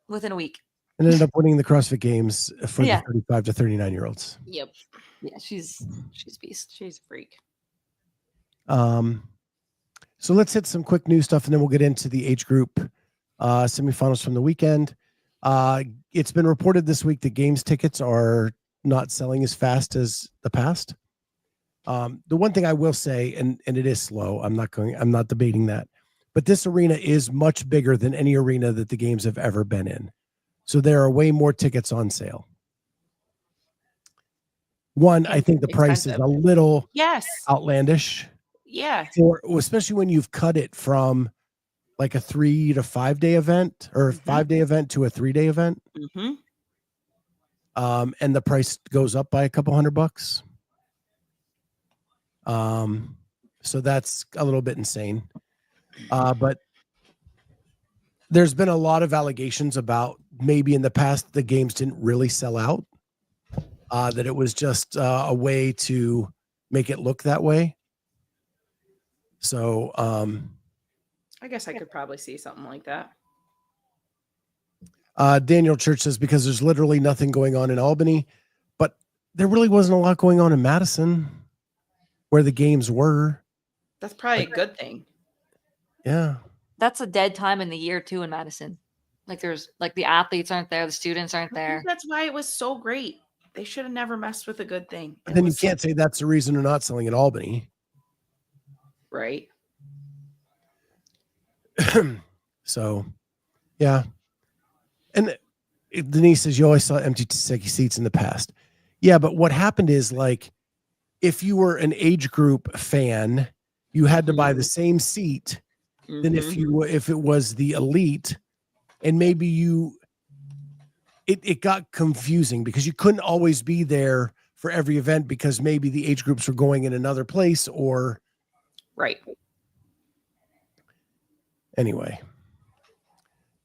within a week. And ended up winning the CrossFit Games for Yeah. the 35 to 39-year-olds. Yep. Yeah, she's beast. She's a freak. So let's hit some quick news stuff and then we'll get into the age group semifinals from the weekend. It's been reported this week that Games tickets are not selling as fast as the past. The one thing I will say, and it is slow, I'm not debating that, but this arena is much bigger than any arena that the Games have ever been in. So there are way more tickets on sale. One, I think the price is a little outlandish. Yeah. Especially when you've cut it from like a 3 to 5 day event or a 5-day event to a 3-day event. Mm-hmm. And the price goes up by a couple $100. So that's a little bit insane. But there's been a lot of allegations about maybe in the past the Games didn't really sell out. That it was just a way to make it look that way. So I guess I could probably see something like that. Daniel Church says because there's literally nothing going on in Albany, but there really wasn't a lot going on in Madison where the Games were. That's probably a good thing. Yeah. That's a dead time in the year too in Madison. Like there's like the athletes aren't there, the students aren't there. That's why it was so great. They should have never messed with a good thing. But then you can't say that's the reason they're not selling in Albany. Right. So, yeah. And Denise says you always saw empty seats in the past. Yeah, but what happened is like if you were an age group fan, you had to buy the same seat than if it was the elite, and maybe it got confusing because you couldn't always be there for every event because maybe the age groups were going in another place or right. Anyway.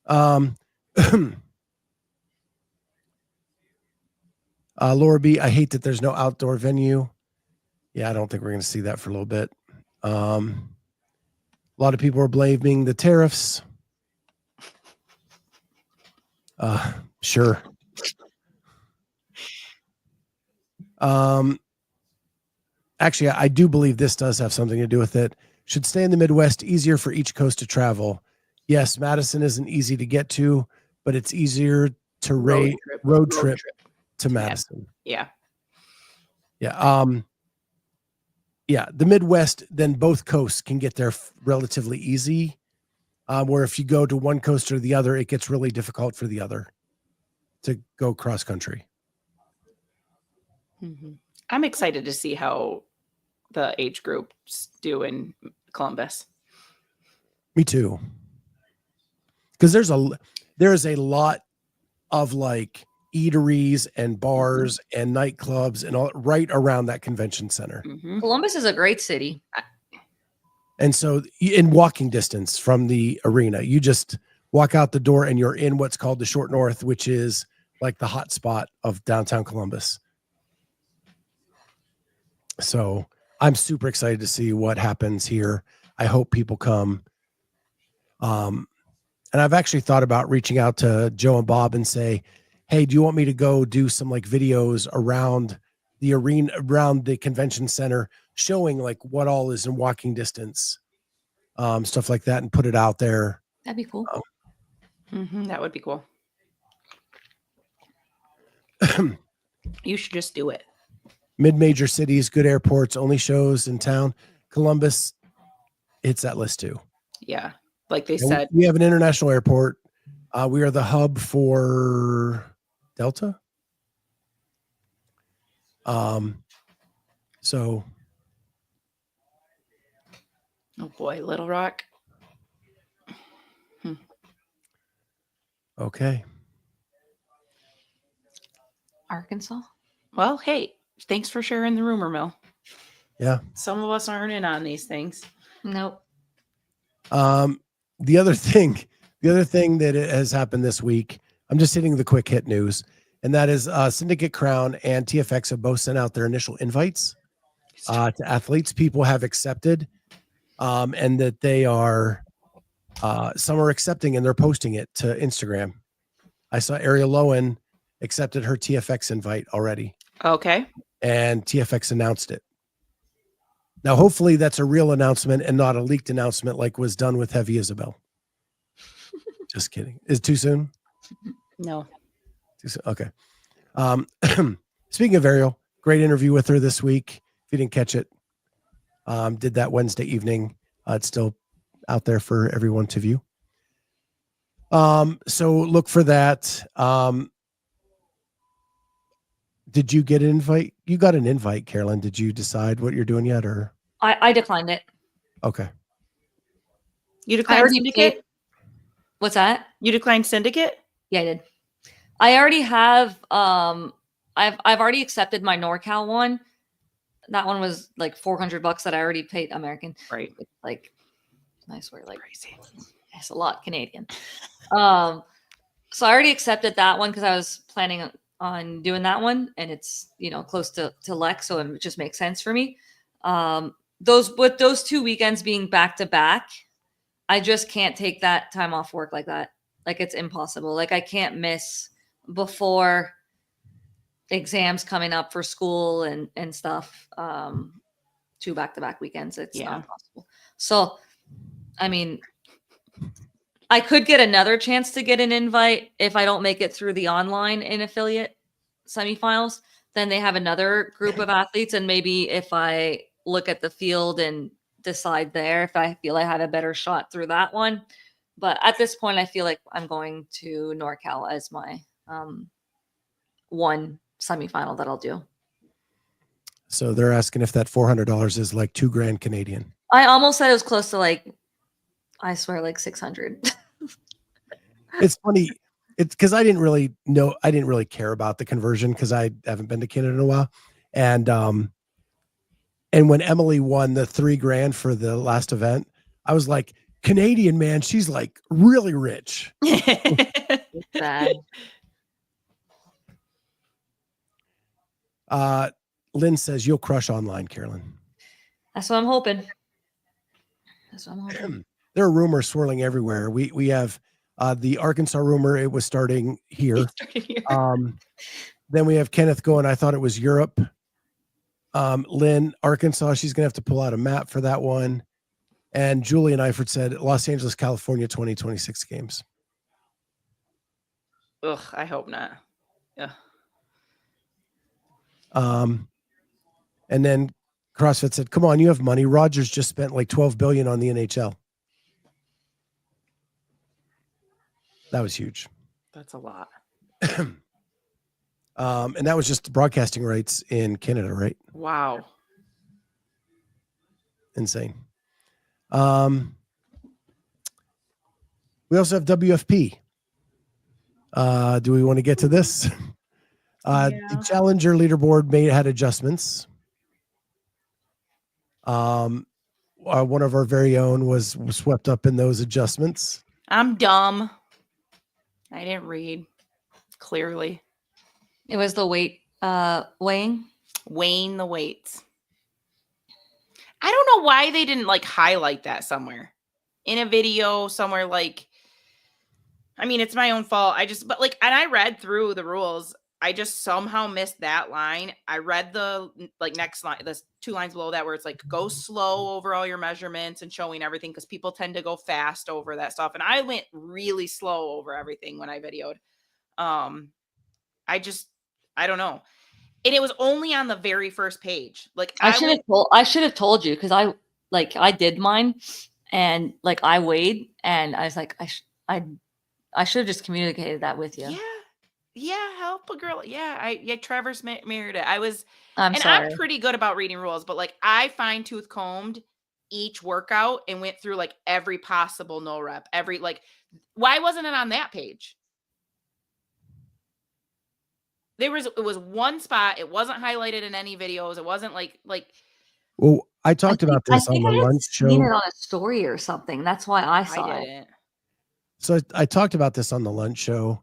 Laura B, I hate that there's no outdoor venue. Yeah, I don't think we're going to see that for a little bit. A lot of people are blaming the tariffs. Sure. Actually, I do believe this does have something to do with it. Should stay in the Midwest, easier for each coast to travel. Yes, Madison isn't easy to get to, but it's easier to road trip to Madison. Yeah. Yeah. Yeah. The Midwest, then both coasts can get there relatively easy. Where if you go to one coast or the other, it gets really difficult for the other to go cross country. Mm-hmm. I'm excited to see how the age groups do in Columbus. Me too. Because there is a lot of like eateries and bars and nightclubs and all right around that convention center. Mm-hmm. Columbus is a great city. And so in walking distance from the arena, you just walk out the door and you're in what's called the Short North, which is like the hot spot of downtown Columbus. So I'm super excited to see what happens here. I hope people come. And I've actually thought about reaching out to Joe and Bob and say, hey, do you want me to go do some like videos around the arena, around the convention center, showing like what all is in walking distance, stuff like that, and put it out there. That'd be cool. That would be cool. You should just do it. Mid-major cities, good airports, only shows in town. Columbus, it's that list too. Yeah. Like they said. We have an international airport. We are the hub for Delta. So Oh boy, Little Rock. Okay. Arkansas. Well, hey, thanks for sharing the rumor mill. Yeah. Some of us aren't in on these things. Nope. The other thing that has happened this week, I'm just hitting the quick hit news, and that is Syndicate Crown and TFX have both sent out their initial invites to athletes. People have accepted, and that they are some are accepting and they're posting it to Instagram. I saw Ariel Lowen accepted her TFX invite already. Okay. And TFX announced it. Now, hopefully that's a real announcement and not a leaked announcement like was done with Heavy Isabel. Just kidding. Is it too soon? No. Too soon? Okay. Speaking of Ariel, great interview with her this week. If you didn't catch it, did that Wednesday evening. It's still out there for everyone to view. So look for that. Did you get an invite? You got an invite, Carolyne. Did you decide what you're doing yet, or? I declined it. Okay. You I declined already Syndicate? paid. What's that? You declined Syndicate? Yeah, I did. I already have I've already accepted my NorCal one. That one was like $400 that I already paid American. Right. Like I swear, like Crazy. it's a lot Canadian. So I already accepted that one because I was planning on doing that one, and it's close to Lex, so it just makes sense for me. Those 2 weekends being back to back, I just can't take that time off work like that. Like it's impossible. Like I can't miss before exams coming up for school and stuff. 2 back-to-back weekends. It's not possible. So, I mean, I could get another chance to get an invite if I don't make it through the online in affiliate semifinals. Then they have another group of athletes, and maybe if I look at the field and decide there if I feel I had a better shot through that one. But at this point, I feel like I'm going to NorCal as my one semifinal that I'll do. So they're asking if that $400 is like $2,000 Canadian. I almost said it was close to like, I swear, like 600. It's funny. It's because I didn't really care about the conversion because I haven't been to Canada in a while. And when Emily won the $3,000 for the last event, I was like, Canadian, man, she's like really rich. It's bad. Lynn says you'll crush online, Carolyne. That's what I'm hoping. There are rumors swirling everywhere. We have the Arkansas rumor. It was starting here. Then we have Kenneth going, I thought it was Europe. Lynn, Arkansas, she's going to have to pull out a map for that one. And Julian Eifert said Los Angeles, California, 2026 games. Ugh, I hope not. Yeah. And then CrossFit said, come on, you have money. Rogers just spent like $12 billion on the NHL. That was huge. That's a lot. And that was just broadcasting rights in Canada, right? Wow. Insane. We also have WFP. Do we want to get to this? The Challenger leaderboard had adjustments. One of our very own was swept up in those adjustments. I'm dumb. I didn't read clearly. It was the weight weighing the weights. I don't know why they didn't like highlight that somewhere in a video somewhere. Like, I mean, it's my own fault. And I read through the rules. I just somehow missed that line. I read the next line, the 2 lines below that where it's like, go slow over all your measurements and showing everything. Cause people tend to go fast over that stuff. And I went really slow over everything when I videoed. I don't know. And it was only on the very first page. Like I should have told you because I did mine and like I weighed and I was like I should have just communicated that with you. Yeah, help a girl. Yeah, Traverse mirrored it. I'm sorry. I'm pretty good about reading rules, but like I fine-tooth combed each workout and went through like every possible no rep, every like, why wasn't it on that page? It was one spot. It wasn't highlighted in any videos. It wasn't like, Well, I talked about this on the I had lunch seen show. it on a story or something. That's why I saw I it. didn't. So I talked about this on the lunch show.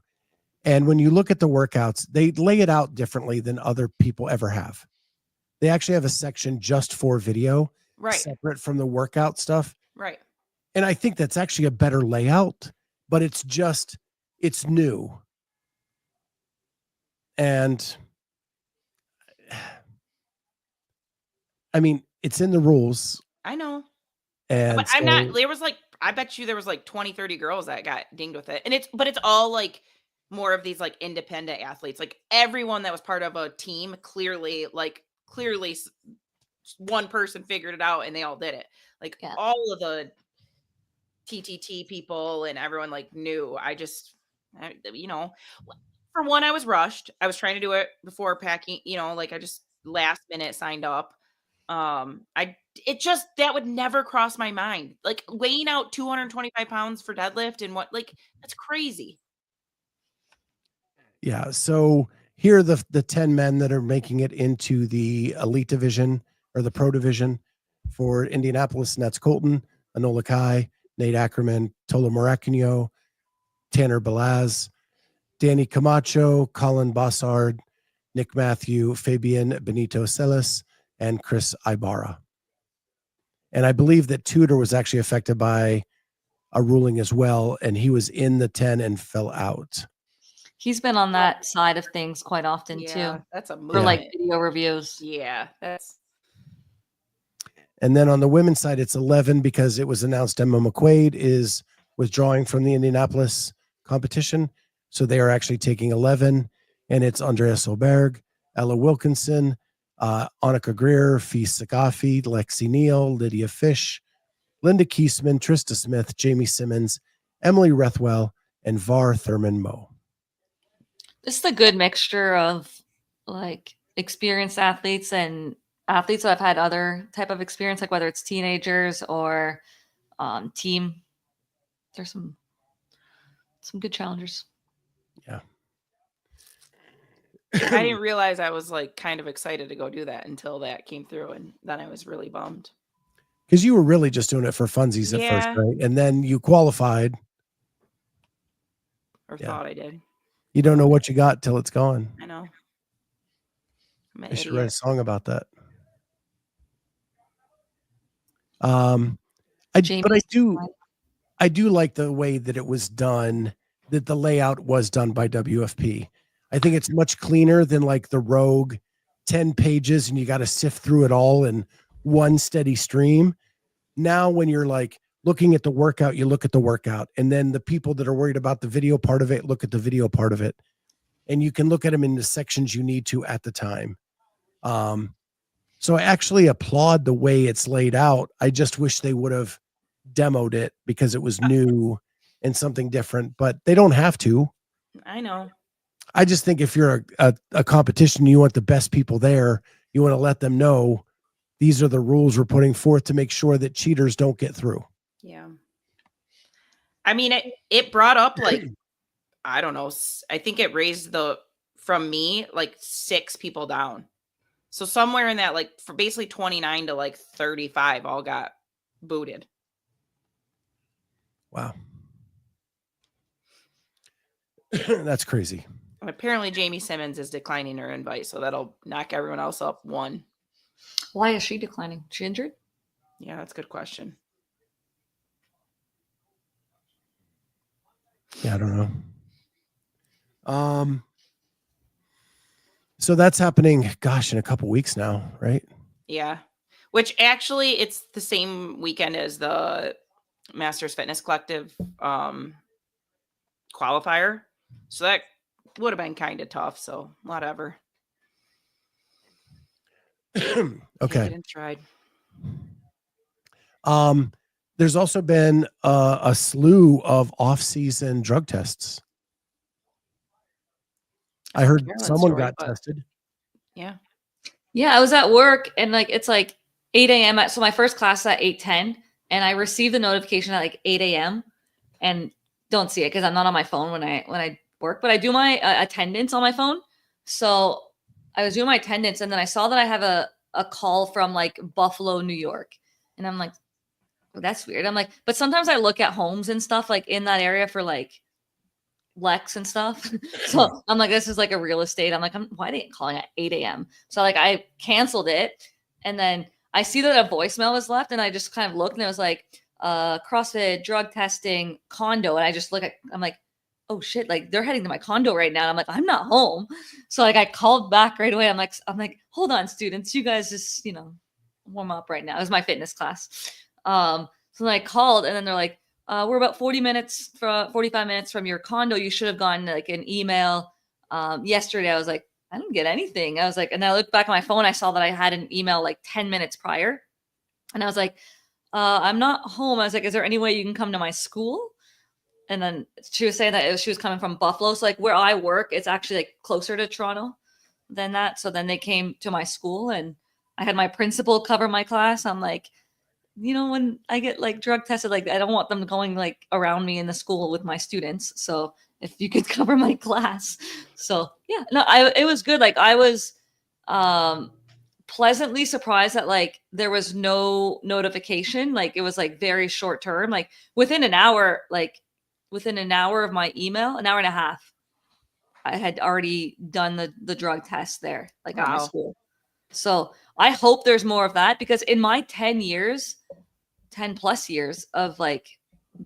And when you look at the workouts, they lay it out differently than other people ever have. They actually have a section just for video, Right. separate from the workout stuff. Right. And I think that's actually a better layout, but it's new. And I mean, it's in the rules. I know. And but I'm not, I bet you there was like 20, 30 girls that got dinged with it. And it's all like more of these like independent athletes. Like everyone that was part of a team, clearly one person figured it out and they all did it. Like all of the TTT people and everyone like knew. For one, I was rushed. I was trying to do it before packing, I just last minute signed up. That would never cross my mind. Like weighing out 225 pounds for deadlift and that's crazy. Yeah. So here are the 10 men that are making it into the elite division or the pro division for Indianapolis. And that's Colton, Enola Kai, Nate Ackerman, Tola Morakinyo, Tanner Balaz, Danny Camacho, Colin Bossard, Nick Matthew, Fabian Benito Celis, and Chris Ibarra. And I believe that Tudor was actually affected by a ruling as well, and he was in the 10 and fell out. He's been on that side of things quite often too. That's a movement. For like video reviews. Yeah, that's. And then on the women's side, it's 11 because it was announced Emma McQuaid is withdrawing from the Indianapolis competition. So they are actually taking 11, and it's Andrea Solberg, Ella Wilkinson, Annika Greer, Fee Sakafi, Lexi Neal, Lydia Fish, Linda Kiesman, Trista Smith, Jamie Simmons, Emily Rethwell, and Var Thurman Moe. This is a good mixture of like experienced athletes and athletes that have had other type of experience, like whether it's teenagers or team. There's some good challengers. Yeah. I didn't realize I was like kind of excited to go do that until that came through, and then I was really bummed. Because you were really just doing it for funsies at first, right? And then you qualified. Or thought I did. You don't know what you got till it's gone. I know. I should write a song about that. I do like the way that it was done, that the layout was done by WFP. I think it's much cleaner than like the Rogue 10 pages and you got to sift through it all in one steady stream. Now, when you're like looking at the workout, you look at the workout, and then the people that are worried about the video part of it, look at the video part of it, and you can look at them in the sections you need to at the time. So I actually applaud the way it's laid out. I just wish they would have demoed it because it was new and something different, but they don't have to. I know. I just think if you're a competition, you want the best people there, you want to let them know these are the rules we're putting forth to make sure that cheaters don't get through. Yeah. I mean, it brought up like, I don't know. I think it raised from me, like 6 people down. So somewhere in that, like for basically 29 to like 35 all got booted. Wow. That's crazy. And apparently Jamie Simmons is declining her invite, so that'll knock everyone else up 1. Why is she declining? She injured? Yeah, that's a good question. Yeah, I don't know. So that's happening, gosh, in a couple weeks now, right? Yeah. Which actually it's the same weekend as the Masters Fitness Collective qualifier. So that would have been kind of tough. So whatever. Okay. Tried. There's also been a slew of off-season drug tests. I heard someone got tested. Yeah. Yeah, I was at work and like it's like 8 a.m. So my first class is at 8:10, and I received the notification at like 8 a.m. and don't see it because I'm not on my phone when I work, but I do my attendance on my phone. So I was doing my attendance, and then I saw that I have a call from like Buffalo, New York, and I'm like, well, that's weird. I'm like, but sometimes I look at homes and stuff like in that area for like Lex and stuff. So I'm like, this is like a real estate. I'm like, why are they calling at 8 a.m.? So like I canceled it, and then I see that a voicemail was left, and I just kind of looked, and it was like CrossFit, drug testing, condo, and I just look at, I'm like, oh shit, like they're heading to my condo right now. And I'm like, I'm not home. So like I called back right away. I'm like, hold on, students, you guys just, warm up right now. It was my fitness class. So then I called, and then they're like, we're about 45 minutes from your condo. You should have gotten like an email yesterday. I was like, I didn't get anything. I was like, and I looked back at my phone. I saw that I had an email like 10 minutes prior. And I was like, I'm not home. I was like, is there any way you can come to my school? And then she was saying that she was coming from Buffalo. So like where I work, it's actually like closer to Toronto than that. So then they came to my school, and I had my principal cover my class. I'm like, when I get like drug tested, like I don't want them going like around me in the school with my students. So if you could cover my class. So yeah, no, it was good. Like I was pleasantly surprised that like there was no notification. Like it was like very short term, like within an hour of my email, an hour and a half, I had already done the drug test there, like at my school. So I hope there's more of that, because in my 10 plus years of like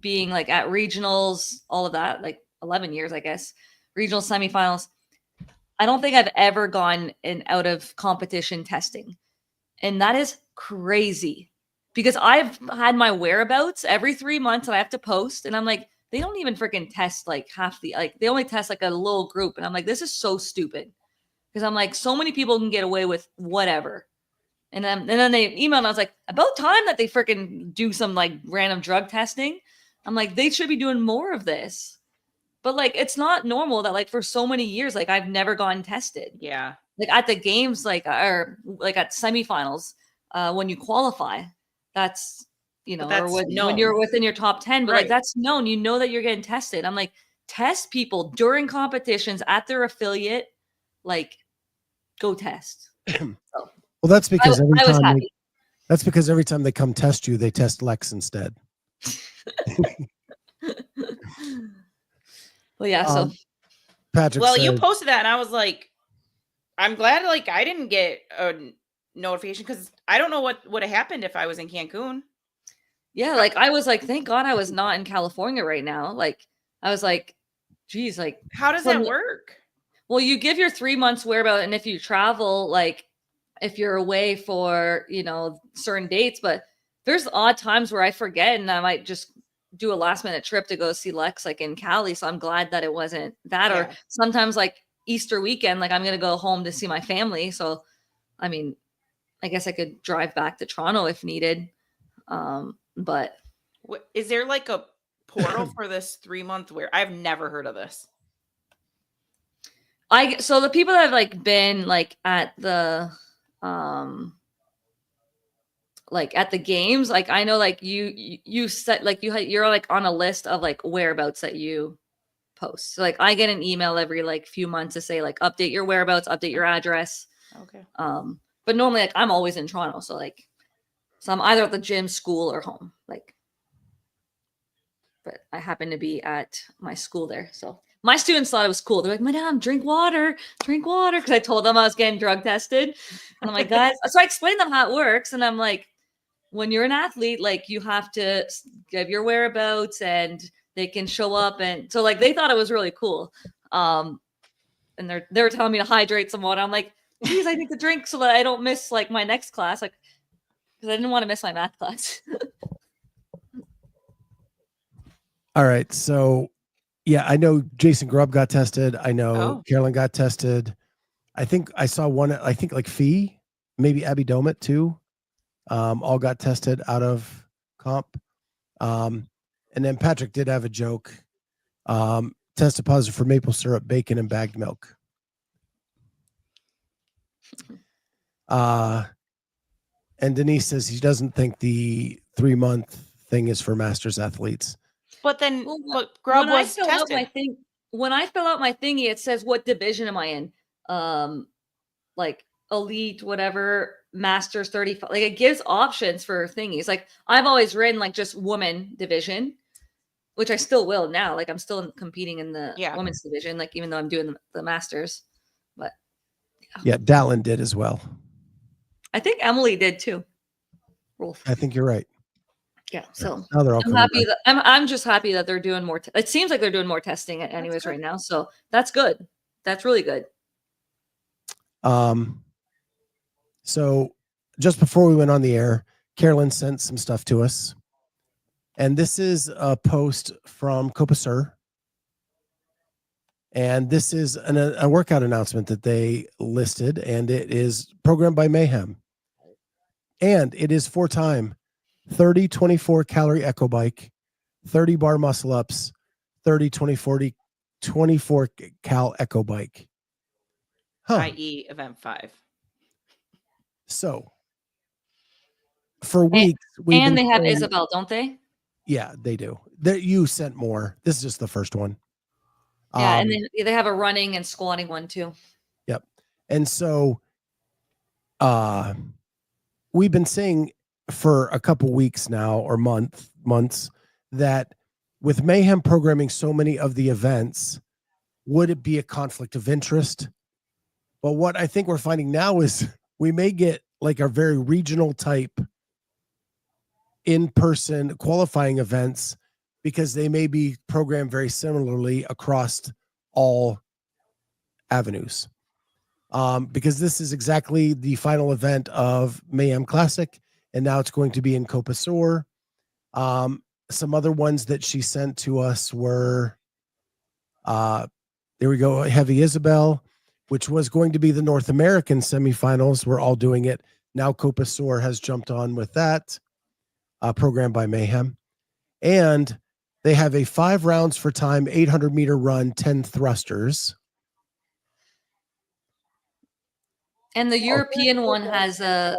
being like at regionals, all of that, like 11 years, I guess, regional semifinals, I don't think I've ever gone in out of competition testing. And that is crazy, because I've had my whereabouts every 3 months and I have to post, and I'm like, they don't even freaking test like half they only test like a little group. And I'm like, this is so stupid, because I'm like, so many people can get away with whatever. And then they emailed, and I was like, about time that they freaking do some like random drug testing. I'm like, they should be doing more of this. But like, it's not normal that like for so many years, like I've never gotten tested. Yeah. Like at the games, or like at semifinals, when you qualify, that's, that's or when you're within your top 10, but Right. like that's known, that you're getting tested. I'm like, test people during competitions at their affiliate, like go test. So, Well, that's because I was happy. that's because every time they come test you, they test Lex instead. Well, yeah. So Patrick, well, you posted that, and I was like, I'm glad like I didn't get a notification, because I don't know what would have happened if I was in Cancun. Yeah, like I was like, thank God I was not in California right now. Like I was like, geez, like how does that work? Well, you give your 3 months whereabouts, and if you travel, like if you're away for, certain dates, but there's odd times where I forget, and I might just do a last minute trip to go see Lex like in Cali. So I'm glad that it wasn't that. Yeah. Or sometimes like Easter weekend, like I'm going to go home to see my family. So, I mean, I guess I could drive back to Toronto if needed. But is there like a portal for this 3 month where I've never heard of this? So the people that have like been like at the games, like I know like you set like you're like on a list of like whereabouts that you post. So like I get an email every like few months to say like update your whereabouts, update your address. Okay. But normally like I'm always in Toronto, so I'm either at the gym, school, or home. But I happen to be at my school there, so. My students thought it was cool. They're like, Madam, drink water. Because I told them I was getting drug tested. And I'm like, guys. So I explained them how it works. And I'm like, when you're an athlete, like you have to give your whereabouts and they can show up. And so like, they thought it was really cool. And they were telling me to hydrate some water. I'm like, geez, I need to drink so that I don't miss like my next class. Like, because I didn't want to miss my math class. All right. So, yeah, I know Jason Grubb got tested. I know Carolyne got tested. I think I saw one, I think like Fee, maybe Abby Domit too. All got tested out of comp. And then Patrick did have a joke. Tested positive for maple syrup, bacon, and bagged milk. And Denise says he doesn't think the 3-month thing is for masters athletes. But then, Well, but Grub when I was fill out my tested. thing, when I fill out my thingy, it says what division am I in? Like elite, whatever, masters 35. Like it gives options for thingies. Like I've always written like just woman division, which I still will now. Like I'm still competing in the Yeah. women's division, like even though I'm doing the masters. But Yeah, Dallin did as well. I think Emily did too. Rolf. I think you're right. Yeah. So Now they're all I'm coming happy back. that I'm just happy that they're doing more. It seems like they're doing more testing anyways good. right now. So that's good. That's really good. So just before we went on the air, Carolyn sent some stuff to us. And this is a post from Copasur. And this is a workout announcement that they listed, and it is programmed by Mayhem. And it is 4-time 30, 24 calorie echo bike, 30 bar muscle ups, 30, 20, 40, 24 cal echo bike. I.e. event 5. So for weeks, And they have Isabel, don't they? Yeah, they do. You sent more. This is just the first one. Yeah, and they have a running and squatting one too. Yep. And so we've been saying for a couple weeks now or months that with Mayhem programming so many of the events, would it be a conflict of interest? But what I think we're finding now is we may get like a very regional type in-person qualifying events because they may be programmed very similarly across all avenues. Because this is exactly the final event of Mayhem Classic, and now it's going to be in Copasur. Some other ones that she sent to us were, there we go, Heavy Isabel, which was going to be the North American semifinals. We're all doing it. Now Copasur has jumped on with that, programmed by Mayhem. And they have a 5 rounds for time, 800-meter run, 10 thrusters. And the European one has a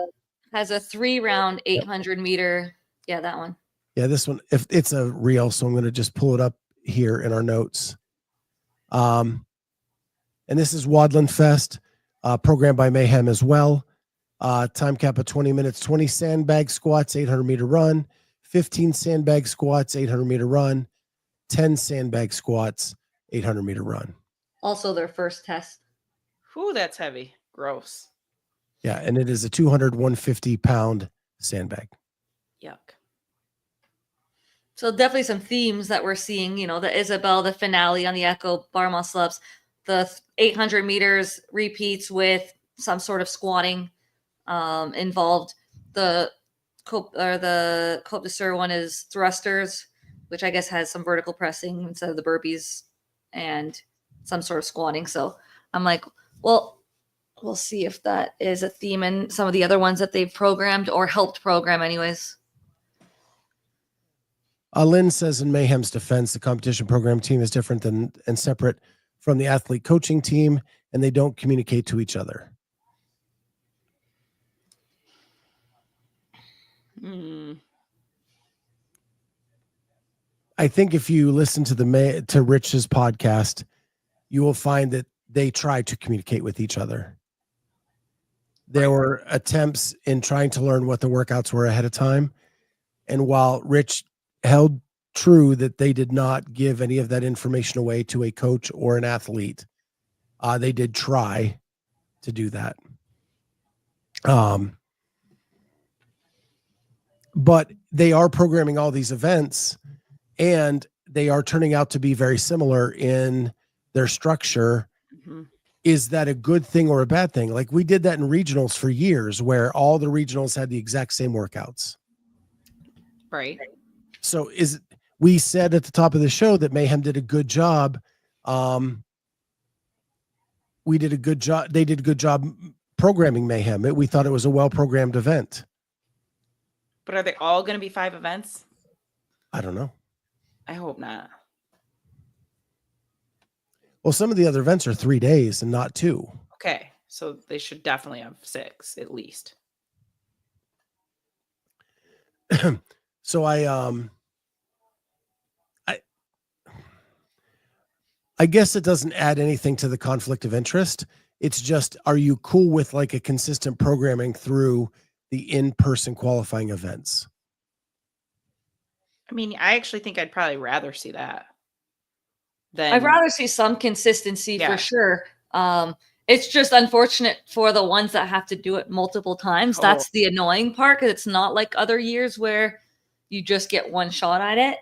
3-round 800-meter. Yeah, that one. Yeah, this one, if it's a reel, so I'm going to just pull it up here in our notes. And this is Wadland Fest, programmed by Mayhem as well. Time cap of 20 minutes, 20 sandbag squats, 800-meter run, 15 sandbag squats, 800-meter run, 10 sandbag squats, 800-meter run. Also their first test. Whew, that's heavy. Gross. Yeah, and it is a 150-pound sandbag. Yuck. So definitely some themes that we're seeing, you know, the Isabel, the finale on the Echo bar muscle ups, the 800 meters repeats with some sort of squatting involved. The Côte d'Azur one is thrusters, which I guess has some vertical pressing instead of the burpees and some sort of squatting. So I'm like, well, we'll see if that is a theme in some of the other ones that they've programmed or helped program anyways. Lynn says in Mayhem's defense, the competition program team is different than and separate from the athlete coaching team, and they don't communicate to each other. I think if you listen to Rich's podcast, you will find that they try to communicate with each other. There were attempts in trying to learn what the workouts were ahead of time. And while Rich held true that they did not give any of that information away to a coach or an athlete, they did try to do that. But they are programming all these events, and they are turning out to be very similar in their structure. Mm-hmm. Is that a good thing or a bad thing? Like we did that in regionals for years where all the regionals had the exact same workouts. Right. So we said at the top of the show that Mayhem did a good job. We did a good job. They did a good job programming Mayhem. We thought it was a well-programmed event. But are they all going to be 5 events? I don't know. I hope not. Well, some of the other events are 3 days and not 2. Okay. So they should definitely have 6 at least. So I guess it doesn't add anything to the conflict of interest. It's just, are you cool with like a consistent programming through the in-person qualifying events? I mean, I actually think I'd probably rather see that. I'd rather see some consistency Yeah. for sure. It's just unfortunate for the ones that have to do it multiple times. Oh. That's the annoying part, because it's not like other years where you just get one shot at it.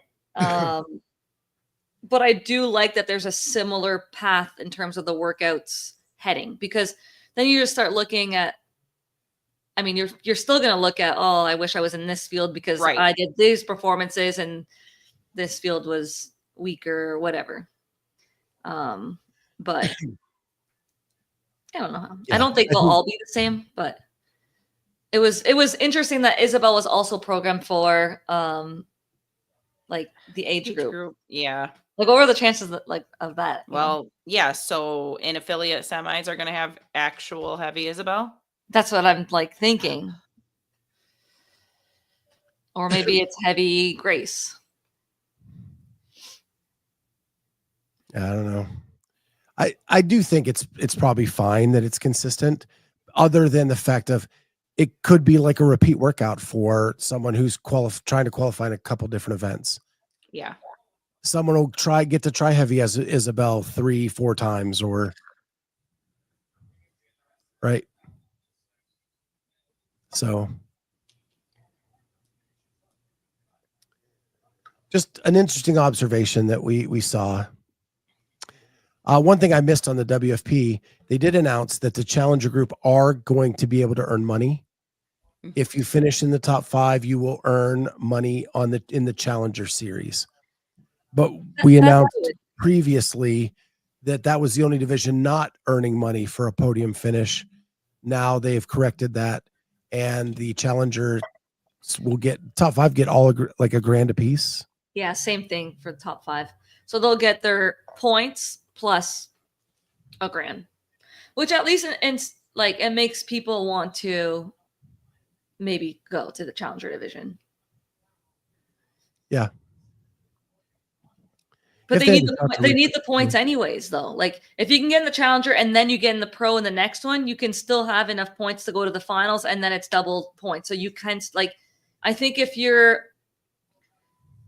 But I do like that there's a similar path in terms of the workouts heading, because then you just start looking at, I mean, you're still going to look at, oh, I wish I was in this field because Right. I did these performances and this field was weaker or whatever. But I don't know. Yeah, I don't think I they'll think- all be the same, but it was interesting that Isabel was also programmed for like the age group. Yeah. Like, what were the chances of that? you know? Well, yeah. So in affiliate semis are going to have actual heavy Isabel. That's what I'm like thinking. Or maybe it's heavy Grace. I don't know. I do think it's probably fine that it's consistent, other than the fact of it could be like a repeat workout for someone who's trying to qualify in a couple different events. Yeah. Someone will get to try heavy as Isabel 3-4 times, or right. So just an interesting observation that we saw. One thing I missed on the WFP, they did announce that the challenger group are going to be able to earn money. If you finish in the top 5, you will earn money in the challenger series. But we announced previously that was the only division not earning money for a podium finish. Now they've corrected that, and the challenger will get top 5 get all like $1,000 a piece. Yeah, same thing for the top 5. So they'll get their points plus $1,000, which at least it makes people want to maybe go to the challenger division. Yeah. But If they need the points anyways, though. Like, if you can get in the challenger and then you get in the pro in the next one, you can still have enough points to go to the finals, and then it's double points. So you can, like, I think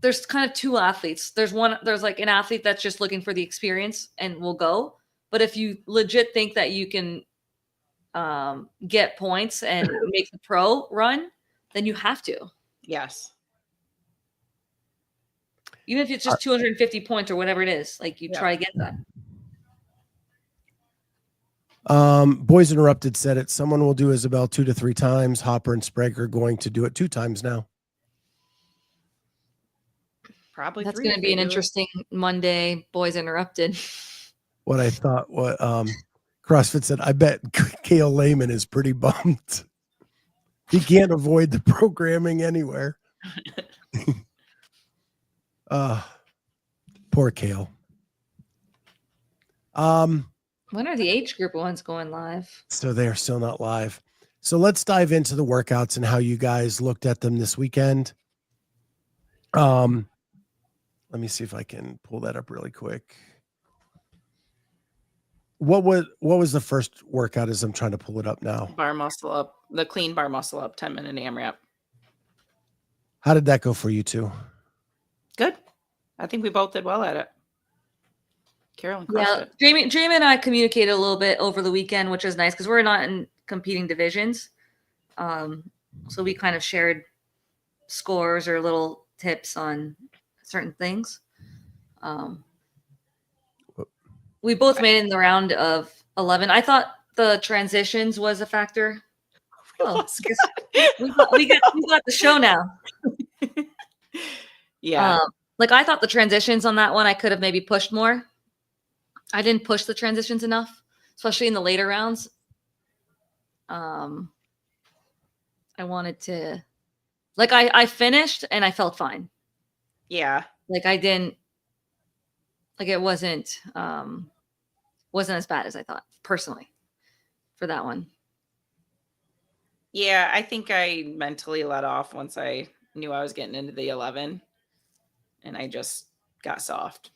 there's kind of 2 athletes. There's like an athlete that's just looking for the experience and will go. But if you legit think that you can get points and make the pro run, then you have to. Yes. Even if it's just 250 points or whatever it is, like you try to get that. Boys Interrupted said it. Someone will do Isabel 2 to 3 times. Hopper and Sprague are going to do it 2 times now. Probably That's 3 going if to be they an do it. interesting Monday. Boys Interrupted. What CrossFit said, I bet Kale Lehman is pretty bummed. He can't avoid the programming anywhere. Poor Kale. When are the age group ones going live? So they're still not live. So let's dive into the workouts and how you guys looked at them this weekend. Let me see if I can pull that up really quick. What was the first workout as I'm trying to pull it up now? Bar muscle up, the clean bar muscle up, 10-minute AMRAP. How did that go for you two? Good. I think we both did well at it. Carolyne crushed Yeah, it. Jamie and I communicated a little bit over the weekend, which is nice because we're not in competing divisions. So we kind of shared scores or little tips on certain things. We both made it in the round of 11. I thought the transitions was a factor. Oh, we got the show now. Yeah. Like, I thought the transitions on that one, I could have maybe pushed more. I didn't push the transitions enough, especially in the later rounds. I wanted to, like, I finished and I felt fine. Yeah. Like, I didn't, like, it wasn't as bad as I thought personally for that one. Yeah, I think I mentally let off once I knew I was getting into the 11 and I just got soft.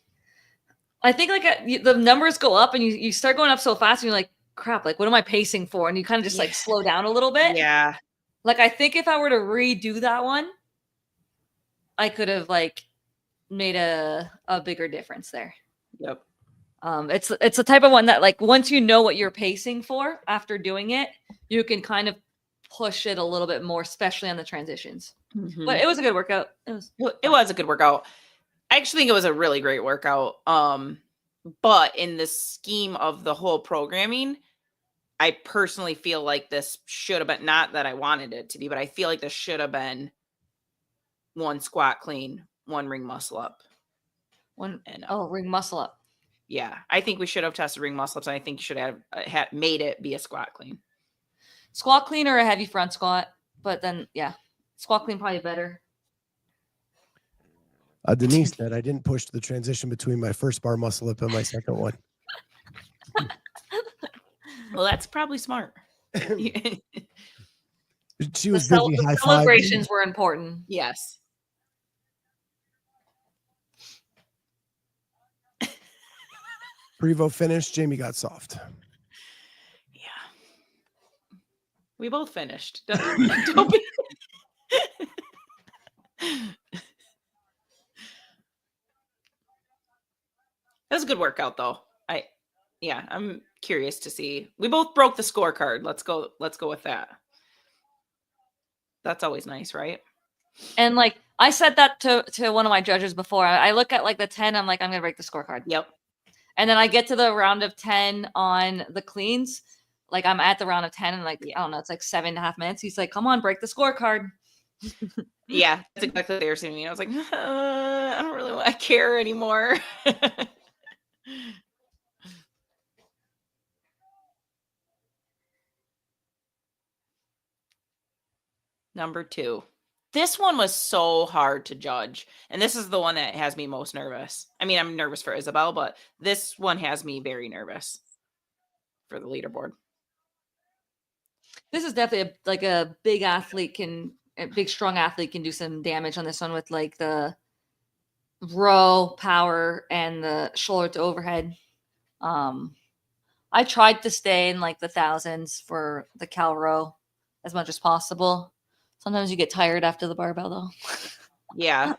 I think like the numbers go up and you start going up so fast and you're like, crap, like what am I pacing for? And you kind of just like slow down a little bit. Yeah. Like I think if I were to redo that one, I could have like made a bigger difference there. Yep. It's the type of one that like once you know what you're pacing for after doing it, you can kind of push it a little bit more, especially on the transitions. Mm-hmm. But it was a good workout. It was a good workout. I actually think it was a really great workout. But in the scheme of the whole programming, I personally feel like this should have been, not that I wanted it to be, but I feel like this should have been 1 squat clean, 1 ring muscle up. Ring muscle up. Yeah, I think we should have tested ring muscle ups. And I think you should have made it be a squat clean. Squat clean or a heavy front squat. But then, yeah, squat clean probably better. Denise said I didn't push the transition between my first bar muscle up and my second one. Well, that's probably smart. She was The busy high celebrations were important. Yes. Prevo finished. Jamie got soft. Yeah. We both finished. Don't be. That was a good workout though. I'm curious to see. We both broke the scorecard. Let's go with that. That's always nice, right? And like I said that to one of my judges before. I look at like the 10, I'm like, I'm gonna break the scorecard. Yep. And then I get to the round of 10 on the cleans. Like I'm at the round of 10 and like, I don't know, it's like 7.5 minutes. He's like, come on, break the scorecard. Yeah, that's exactly what they were saying to me. I was like, I don't really want to care anymore. Number 2. This one was so hard to judge. And this is the one that has me most nervous. I mean, I'm nervous for Isabel, but this one has me very nervous for the leaderboard. This is definitely a big strong athlete can do some damage on this one with like the row power and the shoulder to overhead. I tried to stay in like the thousands for the cal row as much as possible. Sometimes you get tired after the barbell though. Yeah.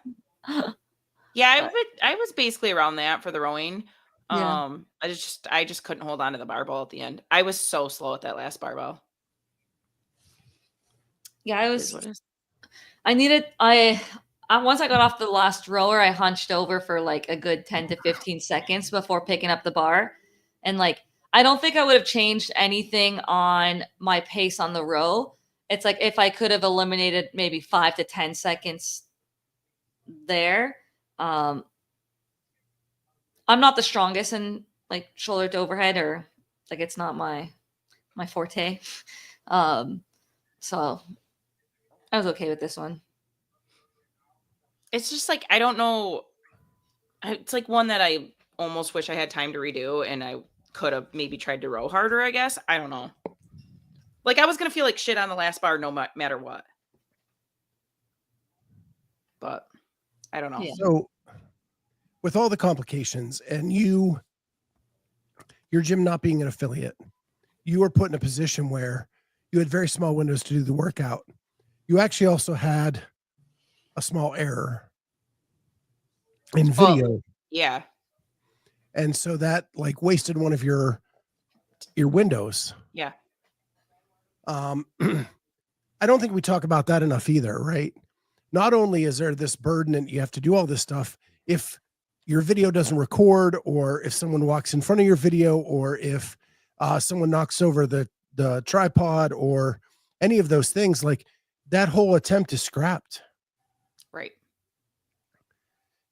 Yeah, I was basically around that for the rowing. Yeah. I just couldn't hold on to the barbell at the end. I was so slow at that last barbell. Yeah, once I got off the last rower, I hunched over for like a good 10 to 15 seconds before picking up the bar. And like, I don't think I would have changed anything on my pace on the row. It's like if I could have eliminated maybe 5 to 10 seconds there. I'm not the strongest in like shoulder to overhead, or like it's not my forte. So I was okay with this one. It's just like, I don't know. It's like one that I almost wish I had time to redo and I could have maybe tried to row harder, I guess. I don't know. Like I was going to feel like shit on the last bar no matter what. But I don't know. Yeah. So with all the complications and your gym not being an affiliate, you were put in a position where you had very small windows to do the workout. You actually also had a small error in video. Yeah. And so that like wasted one of your windows. Yeah. I don't think we talk about that enough either, right? Not only is there this burden and you have to do all this stuff, if your video doesn't record, or if someone walks in front of your video, or if someone knocks over the tripod or any of those things, like that whole attempt is scrapped. Right.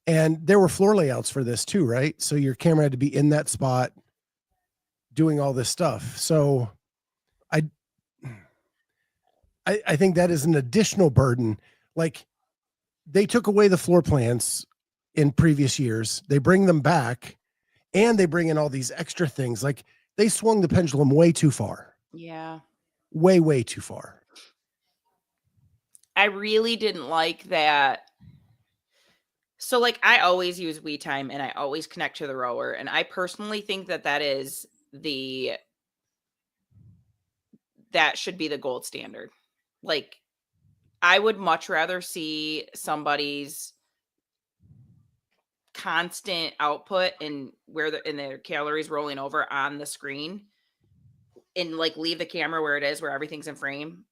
And there were floor layouts for this too, right? So your camera had to be in that spot doing all this stuff. So I think that is an additional burden. Like they took away the floor plans in previous years. They bring them back and they bring in all these extra things. Like they swung the pendulum way too far. Yeah. Way, way too far. I really didn't like that. So like I always use WeTime and I always connect to the rower. And I personally think that should be the gold standard. Like I would much rather see somebody's constant output and where their calories rolling over on the screen and like leave the camera where it is, where everything's in frame.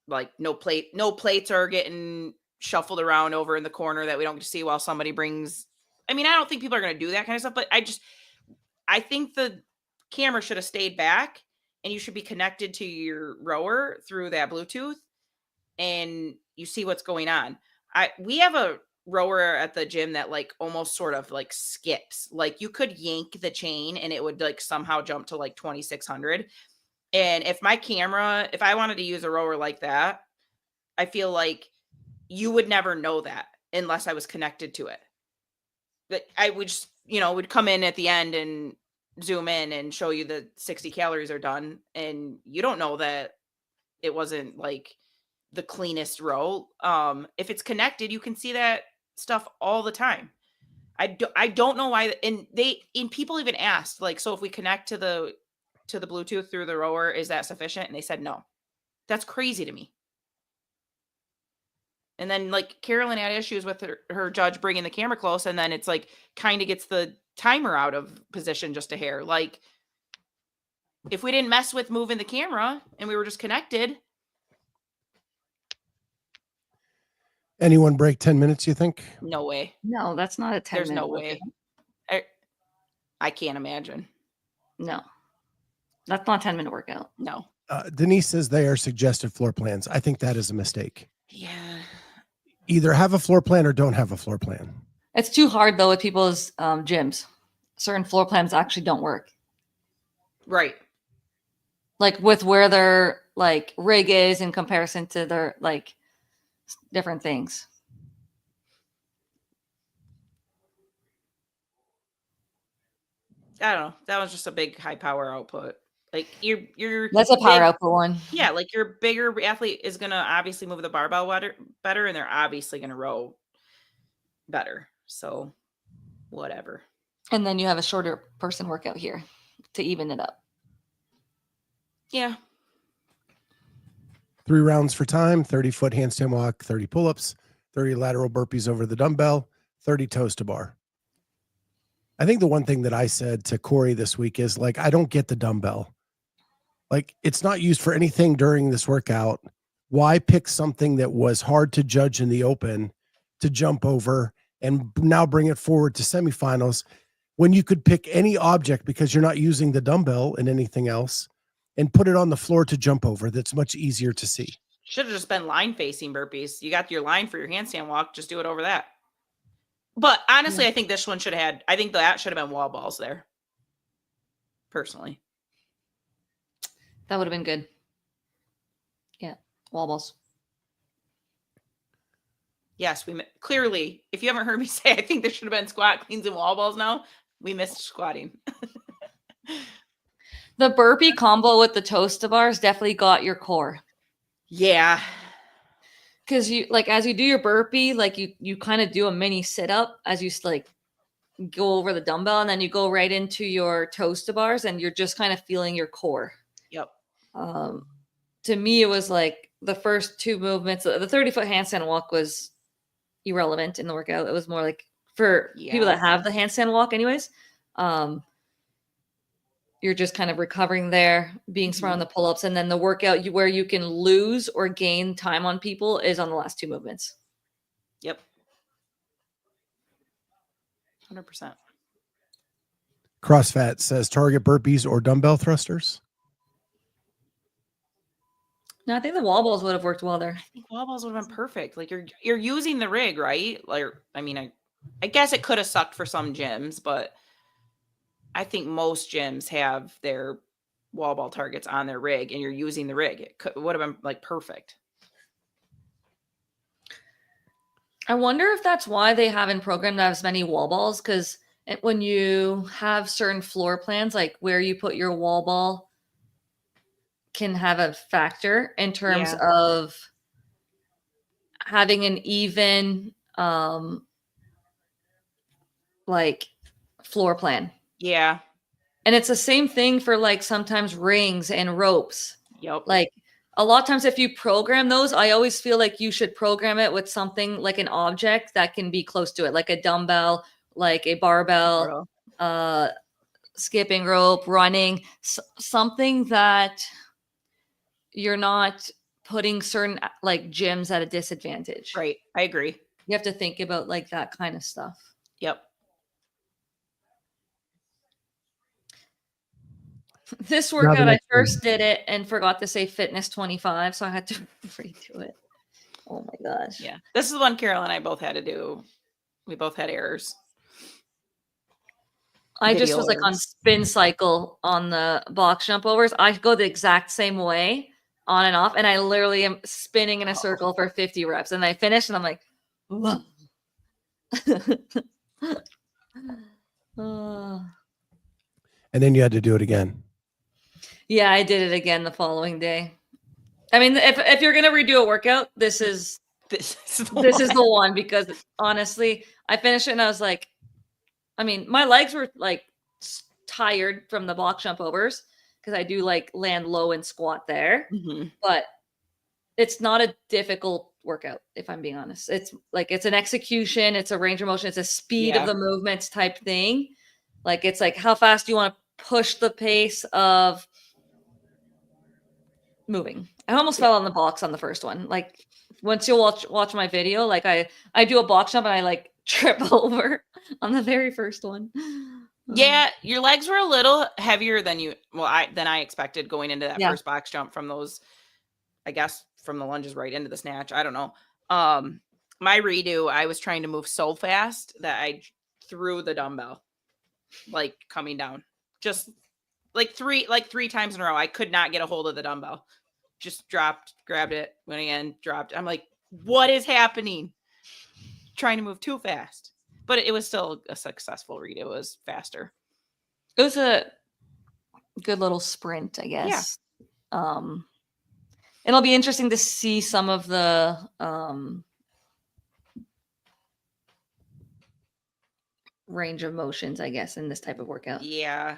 Like no plates are getting shuffled around over in the corner that we don't get to see while somebody brings. I mean, I don't think people are going to do that kind of stuff, but I think the camera should have stayed back and you should be connected to your rower through that Bluetooth and you see what's going on. We have a rower at the gym that like almost sort of like skips. Like you could yank the chain and it would like somehow jump to like 2,600. And if I wanted to use a rower like that, I feel like you would never know that unless I was connected to it. But I would just, would come in at the end and zoom in and show you the 60 calories are done. And you don't know that it wasn't like the cleanest row. If it's connected, you can see that stuff all the time. I don't know why. And people even asked like, so if we connect to the Bluetooth through the rower, is that sufficient? And they said, no. That's crazy to me. And then like Carolyne had issues with her judge bringing the camera close. And then it's like kind of gets the timer out of position just a hair. Like if we didn't mess with moving the camera and we were just connected. Anyone break 10 minutes, you think? No way. No, that's not a 10 There's minute no way. I can't imagine. No, that's not a 10-minute workout. No. Denise says they are suggested floor plans. I think that is a mistake. Yeah. Either have a floor plan or don't have a floor plan. It's too hard though with people's gyms. Certain floor plans actually don't work. Right. Like with where their like rig is in comparison to their like different things. I don't know. That was just a big high power output. Like you're That's a power output one. Yeah, like your bigger athlete is gonna obviously move the barbell better, and they're obviously gonna row better. So whatever. And then you have a shorter person workout here to even it up. Yeah. 3 rounds for time, 30-foot handstand walk, 30 pull-ups, 30 lateral burpees over the dumbbell, 30 toes to bar. I think the one thing that I said to Corey this week is like, I don't get the dumbbell. Like it's not used for anything during this workout. Why pick something that was hard to judge in the open to jump over and now bring it forward to semifinals when you could pick any object because you're not using the dumbbell and anything else and put it on the floor to jump over? That's much easier to see. Should have just been line facing burpees. You got your line for your handstand walk. Just do it over that. But honestly, yeah. I think this one I think that should have been wall balls there. Personally. That would have been good. Yeah. Wall balls. Yes. Clearly, if you haven't heard me say, I think there should have been squat cleans and wall balls now. We missed squatting. The burpee combo with the toes to bars definitely got your core. Yeah. Because you like as you do your burpee, like you kind of do a mini sit up as you like go over the dumbbell, and then you go right into your toes to bars, and you're just kind of feeling your core. Yep. To me, it was like the first 2 movements. The 30-foot handstand walk was irrelevant in the workout. It was more like for people that have the handstand walk, anyways. You're just kind of recovering there, being smart on the pull-ups. And then the workout where you can lose or gain time on people is on the last 2 movements. Yep. 100%. CrossFit says target burpees or dumbbell thrusters. No, I think the wall balls would have worked well there. I think wall balls would have been perfect. Like you're using the rig, right? Like, I mean, I guess it could have sucked for some gyms, but I think most gyms have their wall ball targets on their rig and you're using the rig. It would have been like perfect. I wonder if that's why they haven't programmed as many wall balls. Because when you have certain floor plans, like where you put your wall ball can have a factor in terms of having an even like floor plan. Yeah. And it's the same thing for like sometimes rings and ropes. Yep. Like a lot of times if you program those, I always feel like you should program it with something like an object that can be close to it, like a dumbbell, like a barbell, skipping rope, running, something that you're not putting certain like gyms at a disadvantage. Right. I agree. You have to think about like that kind of stuff. Yep. This workout, I first did it and forgot to say fitness 25, so I had to redo it. Oh my gosh. Yeah. This is the one Carol and I both had to do. We both had errors. I just was like on spin cycle on the box jump overs. I go the exact same way on and off, and I literally am spinning in a circle for 50 reps. And I finish and I'm like, whoa. And then you had to do it again. Yeah, I did it again the following day. I mean, if you're gonna redo a workout, this is the one, because honestly, I finished it and I was like, I mean, my legs were like tired from the box jump overs because I do like land low and squat there, but it's not a difficult workout, if I'm being honest. It's like, it's an execution, it's a range of motion, it's a speed of the movements type thing. Like, it's like, how fast do you want to push the pace of moving? I almost fell on the box on the first one. Like, once you watch my video, like I do a box jump and I like trip over on the very first one. Yeah, your legs were a little heavier than I expected going into that first box jump from those, I guess, from the lunges right into the snatch. I don't know. My redo, I was trying to move so fast that I threw the dumbbell, like coming down, just like three times in a row. I could not get a hold of the dumbbell. Just dropped, grabbed it, went again, dropped. I'm like, what is happening? Trying to move too fast. But it was still a successful read. It was faster. It was a good little sprint, I guess. Yeah. It'll be interesting to see some of the range of motions, I guess, in this type of workout. Yeah.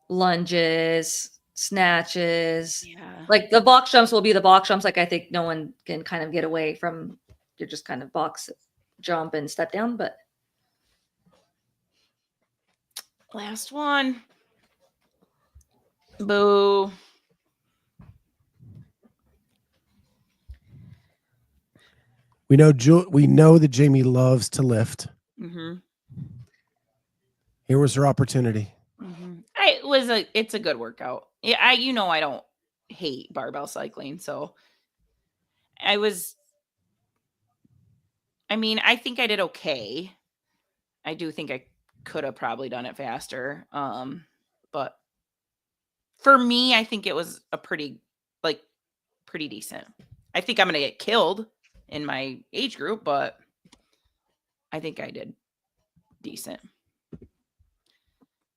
Lunges, snatches. Yeah. Like the box jumps will be the box jumps. Like, I think no one can kind of get away from, you're just kind of box jump and step down. But last one. Boo. We know that Jamie loves to lift. Here was her opportunity. It's a good workout. Yeah, I don't hate barbell cycling, so I think I did okay. I do think I could have probably done it faster. But for me, I think it was a pretty decent. I think I'm going to get killed in my age group, but I think I did decent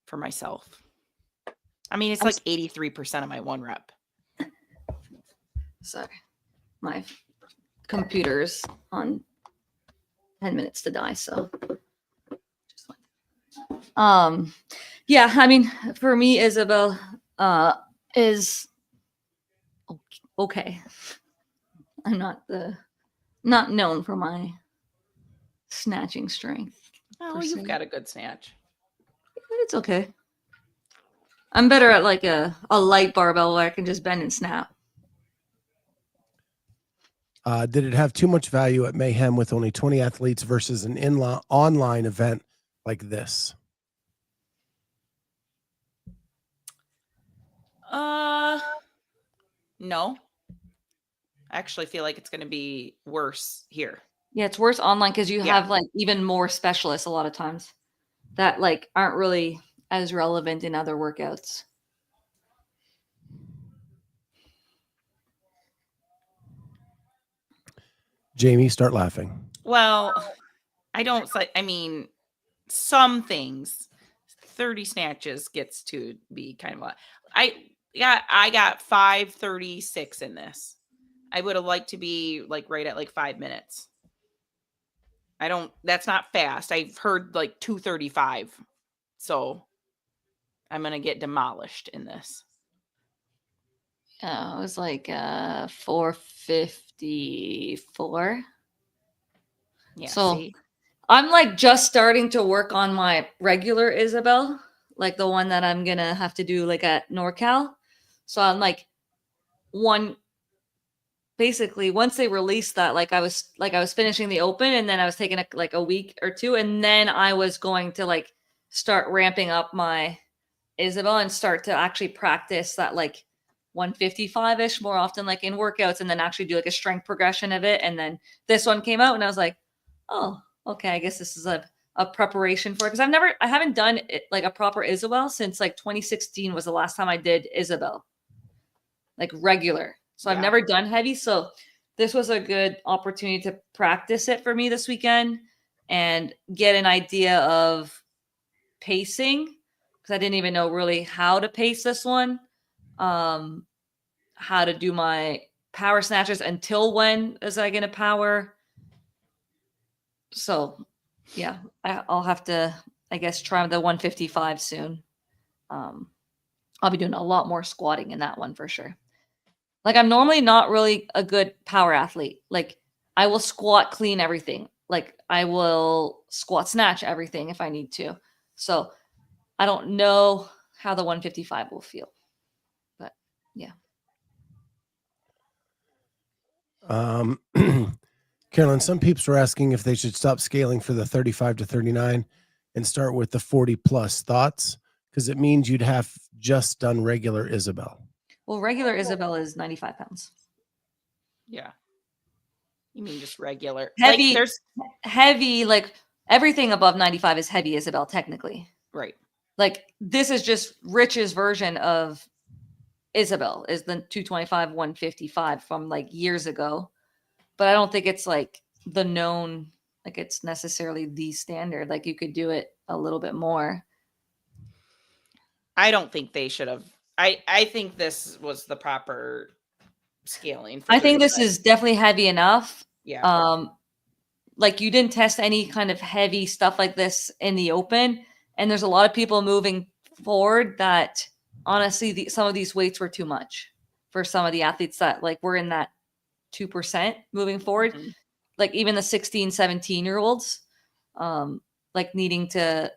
for myself. I mean, it's like 83% of my one rep. Sorry. My computer's on 10 minutes to die, so yeah, I mean, for me, Isabel is okay. I'm not known for my snatching strength. Oh, you've got a good snatch. It's okay. I'm better at like a light barbell where I can just bend and snap. Did it have too much value at Mayhem with only 20 athletes versus an online event like this? No. I actually feel like it's going to be worse here. Yeah, it's worse online because you have like even more specialists a lot of times that like aren't really as relevant in other workouts. Jamie, start laughing. Well, some things, 30 snatches gets to be kind of a lot. I got 536 in this. I would have liked to be like right at like 5 minutes. That's not fast. I've heard like 2:35. So I'm going to get demolished in this. It was like 4:54. Yeah. So see? I'm like just starting to work on my regular Isabel, like the one that I'm gonna have to do like at NorCal. So I'm like basically once they released that, I was finishing the open, and then I was taking a week or two, and then I was going to like start ramping up my Isabel and start to actually practice that like 155-ish more often, like in workouts, and then actually do like a strength progression of it. And then this one came out and I was like, oh, okay, I guess this is a preparation for it. Because I haven't done it like a proper Isabel since like 2016 was the last time I did Isabel, like regular. So I've never done heavy. So this was a good opportunity to practice it for me this weekend and get an idea of pacing, because I didn't even know really how to pace this one, how to do my power snatches, until when is I going to power. So yeah, I'll have to, I guess, try the 155 soon. I'll be doing a lot more squatting in that one for sure. Like I'm normally not really a good power athlete. Like I will squat clean everything. Like I will squat snatch everything if I need to. So I don't know how the 155 will feel, but yeah. Carolyne, some peeps were asking if they should stop scaling for the 35 to 39 and start with the 40 plus. Thoughts? Because it means you'd have just done regular Isabel. Well, regular Isabel is 95 pounds. Yeah. You mean just regular? Heavy, like there's heavy, like everything above 95 is heavy Isabel, technically. Right. Like this is just Rich's version of Isabel, is the 225, 155 from like years ago. But I don't think it's like the known, like it's necessarily the standard. Like you could do it a little bit more. I don't think they should have. I think this was the proper scaling. I think this is definitely heavy enough. Yeah. Like you didn't test any kind of heavy stuff like this in the open. And there's a lot of people moving forward that honestly, some of these weights were too much for some of the athletes that like were in that 2% moving forward. Mm-hmm. Like even the 16, 17-year-olds, like needing to,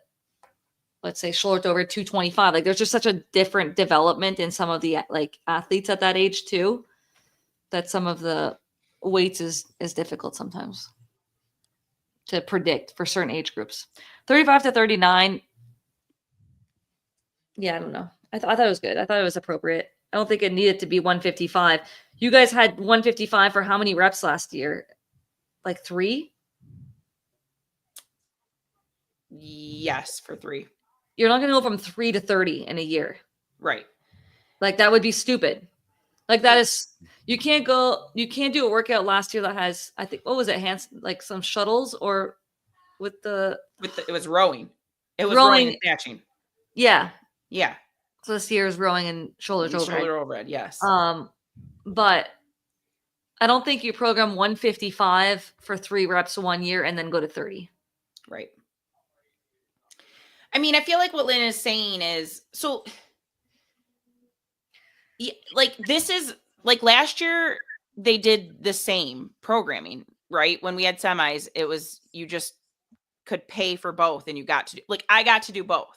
let's say, short over 225. Like there's just such a different development in some of the like athletes at that age too, that some of the weights is difficult sometimes to predict for certain age groups. 35 to 39. Yeah, I don't know. I thought it was good. I thought it was appropriate. I don't think it needed to be 155. You guys had 155 for how many reps last year? Like 3? Yes, for 3. You're not going to go from 3 to 30 in a year. Right. Like that would be stupid. Like that is, you can't do a workout last year that has, I think, what was it? Like some shuttles or it was rowing. It was rowing and snatching. Yeah. Yeah. So this year is rowing and shoulders overhead. Shoulder overhead, yes. But I don't think you program 155 for 3 reps 1 year and then go to 30. Right. I mean, I feel like what Lynn is saying is, so like this is like last year they did the same programming, right? When we had semis, it was, you just could pay for both and you got to do, like I got to do both.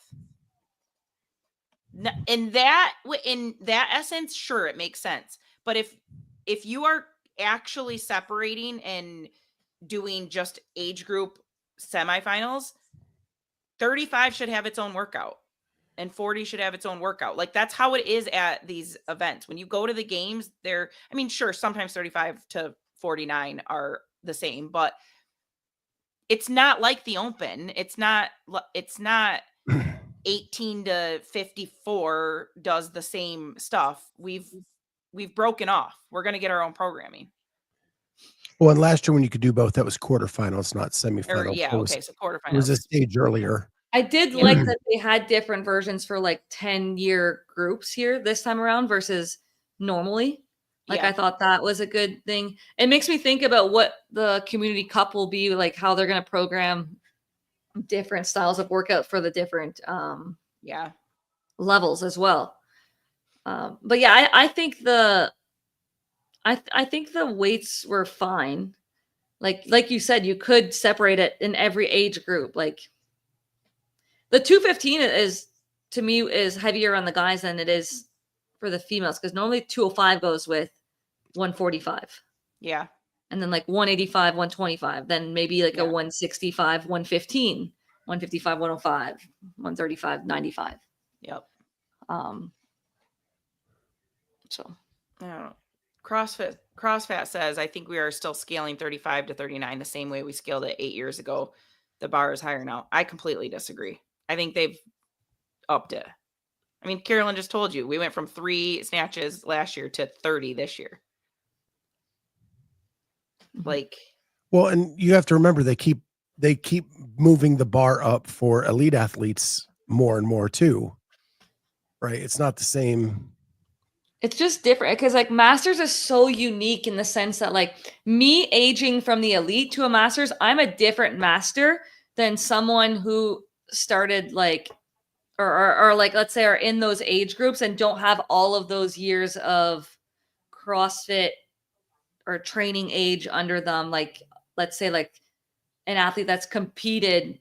In that essence, sure, it makes sense. But if you are actually separating and doing just age group semifinals, 35 should have its own workout and 40 should have its own workout. Like that's how it is at these events. When you go to the games, I mean, sure, sometimes 35 to 49 are the same, but it's not like the open. It's not 18 to 54 does the same stuff. We've broken off. We're going to get our own programming. Well, and last year when you could do both, that was quarterfinals, not semifinals. Yeah, okay, so quarterfinals. It was a stage earlier. I did like that they had different versions for like 10-year groups here this time around versus normally. Like Yeah. I thought that was a good thing. It makes me think about what the community cup will be like, how they're going to program different styles of workout for the different Yeah. levels as well. But yeah, I think I think the weights were fine. Like you said, you could separate it in every age group. Like the 215 is, to me, is heavier on the guys than it is for the females, because normally 205 goes with 145. Yeah. And then like 185, 125, then maybe like Yeah. a 165, 115, 155, 105, 135, 95. Yep. So I don't know. CrossFit says, I think we are still scaling 35 to 39 the same way we scaled it 8 years ago. The bar is higher now. I completely disagree. I think they've upped it. I mean, Carolyne just told you we went from 3 snatches last year to 30 this year. Like, Well, and you have to remember they keep moving the bar up for elite athletes more and more too. Right? It's not the same. it's just different because like masters is so unique in the sense that like me aging from the elite to a masters, I'm a different master than someone who started like or like let's say are in those age groups and don't have all of those years of CrossFit or training age under them. Like let's say like an athlete that's competed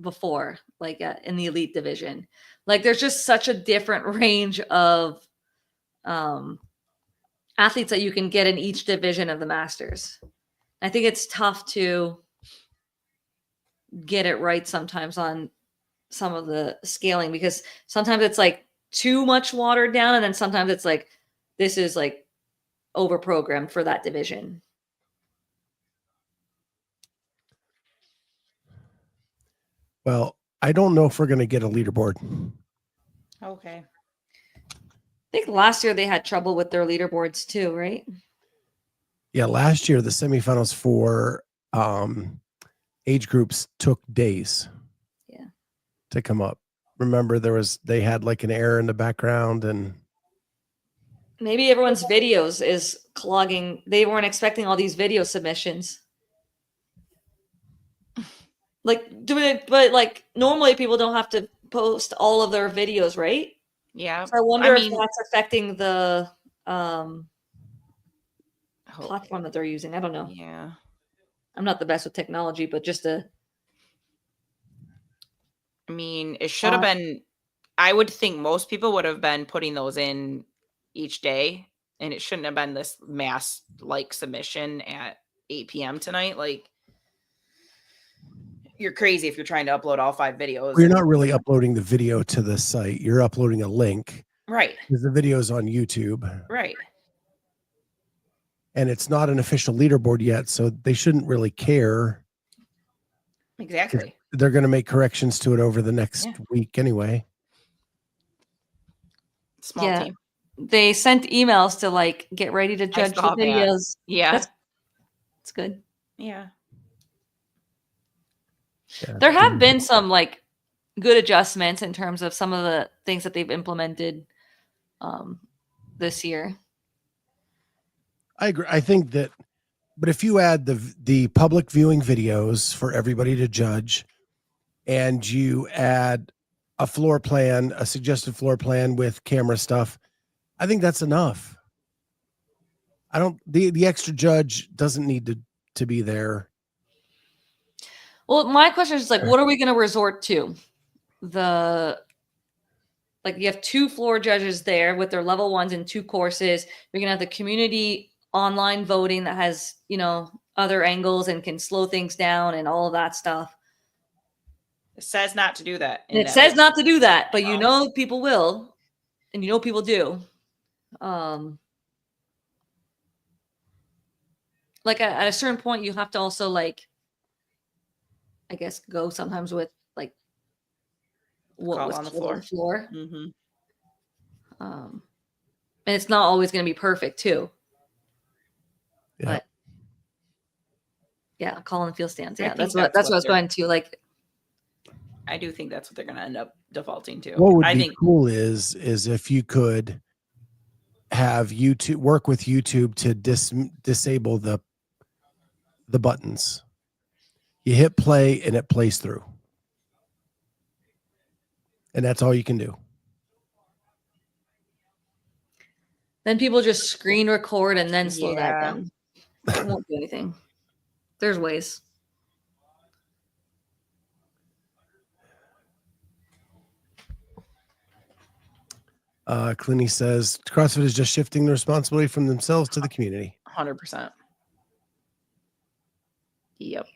before, like in the elite division. Like there's just such a different range of athletes that you can get in each division of the masters. I think it's tough to get it right sometimes on some of the scaling, because sometimes it's like too much watered down, and then sometimes it's like this is like over programmed for that division. Well, I don't know if we're going to get a leaderboard. okay. I think last year they had trouble with their leaderboards too, right? Yeah, last year the semifinals for age groups took days. Yeah. To come up. Remember they had like an error in the background, and Maybe everyone's videos is clogging. They weren't expecting all these video submissions. Like do it, but like normally people don't have to post all of their videos, right? Yeah. So I wonder mean, if that's affecting the oh, platform that they're using. I don't know. yeah. I'm not the best with technology, but just a I mean, it should have been, I would think most people would have been putting those in each day, and it shouldn't have been this mass like submission at 8 p.m. tonight. Like, you're crazy if you're trying to upload all 5 videos. you're not really uploading the video to the site. You're uploading a link Right. because the video's on YouTube. Right. And it's not an official leaderboard yet, so they shouldn't really care. Exactly. They're going to make corrections to it over the next week anyway. Small Yeah. team. They sent emails to like get ready to judge the saw that. videos. Yeah. It's good. Yeah. Yeah. There have been some like good adjustments in terms of some of the things that they've implemented this year. I agree. I think that, but if you add the public viewing videos for everybody to judge, and you add a floor plan, a suggested floor plan with camera stuff, I think that's enough. The extra judge doesn't need to be there. Well, my question is like, what are we going to resort to? Like you have 2 floor judges there with their level 1s and 2 courses. You're going to have the community online voting that has, other angles and can slow things down and all of that stuff. It says not to do that. And it says not to do that, but people will, and people do. Like at a certain point, you have to also like, I guess, go sometimes with like what Call was on the told on the floor. Mm-hmm. And it's not always going to be perfect too. Yeah. But yeah, call on the field stands. I Yeah, think that's what I was going to like. I do think that's what they're going to end up defaulting to. What would I be think cool is if you could have YouTube work with YouTube to disable the buttons. You hit play and it plays through. And that's all you can do. Then people just screen record and then slow that Yeah. down. It won't do anything. There's ways. Clooney says CrossFit is just shifting the responsibility from themselves to the community. 100%. Yep.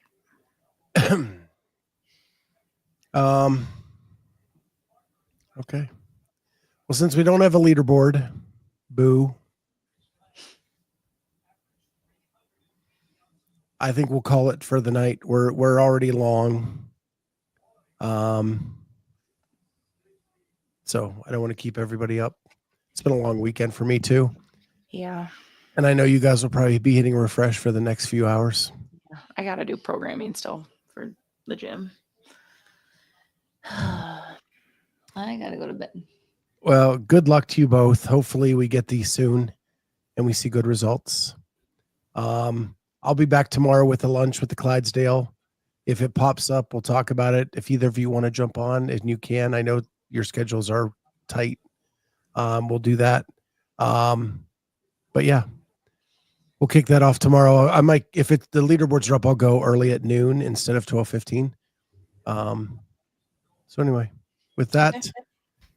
Okay. Well, since we don't have a leaderboard, boo. I think we'll call it for the night. We're already long. So I don't want to keep everybody up. It's been a long weekend for me too. Yeah. And I know you guys will probably be hitting refresh for the next few hours. I got to do programming still for the gym. I gotta go to bed. Well, good luck to you both. Hopefully we get these soon and we see good results. I'll be back tomorrow with a lunch with the Clydesdale. If it pops up, we'll talk about it. If either of you want to jump on, and you can, I know your schedules are tight. We'll do that. But yeah, we'll kick that off tomorrow. I might, if the leaderboards are up, I'll go early at noon instead of 12:15. So anyway, with that,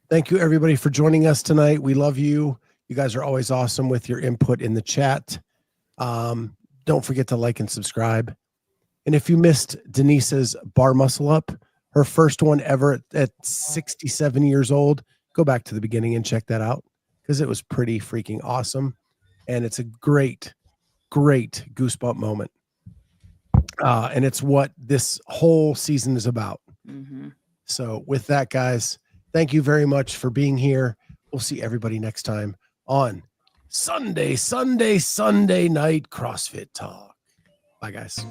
thank you everybody for joining us tonight. We love you. You guys are always awesome with your input in the chat. Don't forget to like and subscribe. And if you missed Denise's bar muscle up, her first one ever at 67 years old, go back to the beginning and check that out because it was pretty freaking awesome. And it's a great, great goosebump moment. And it's what this whole season is about. Mm-hmm. So with that, guys, thank you very much for being here. We'll see everybody next time on Sunday night CrossFit Talk. Bye, guys.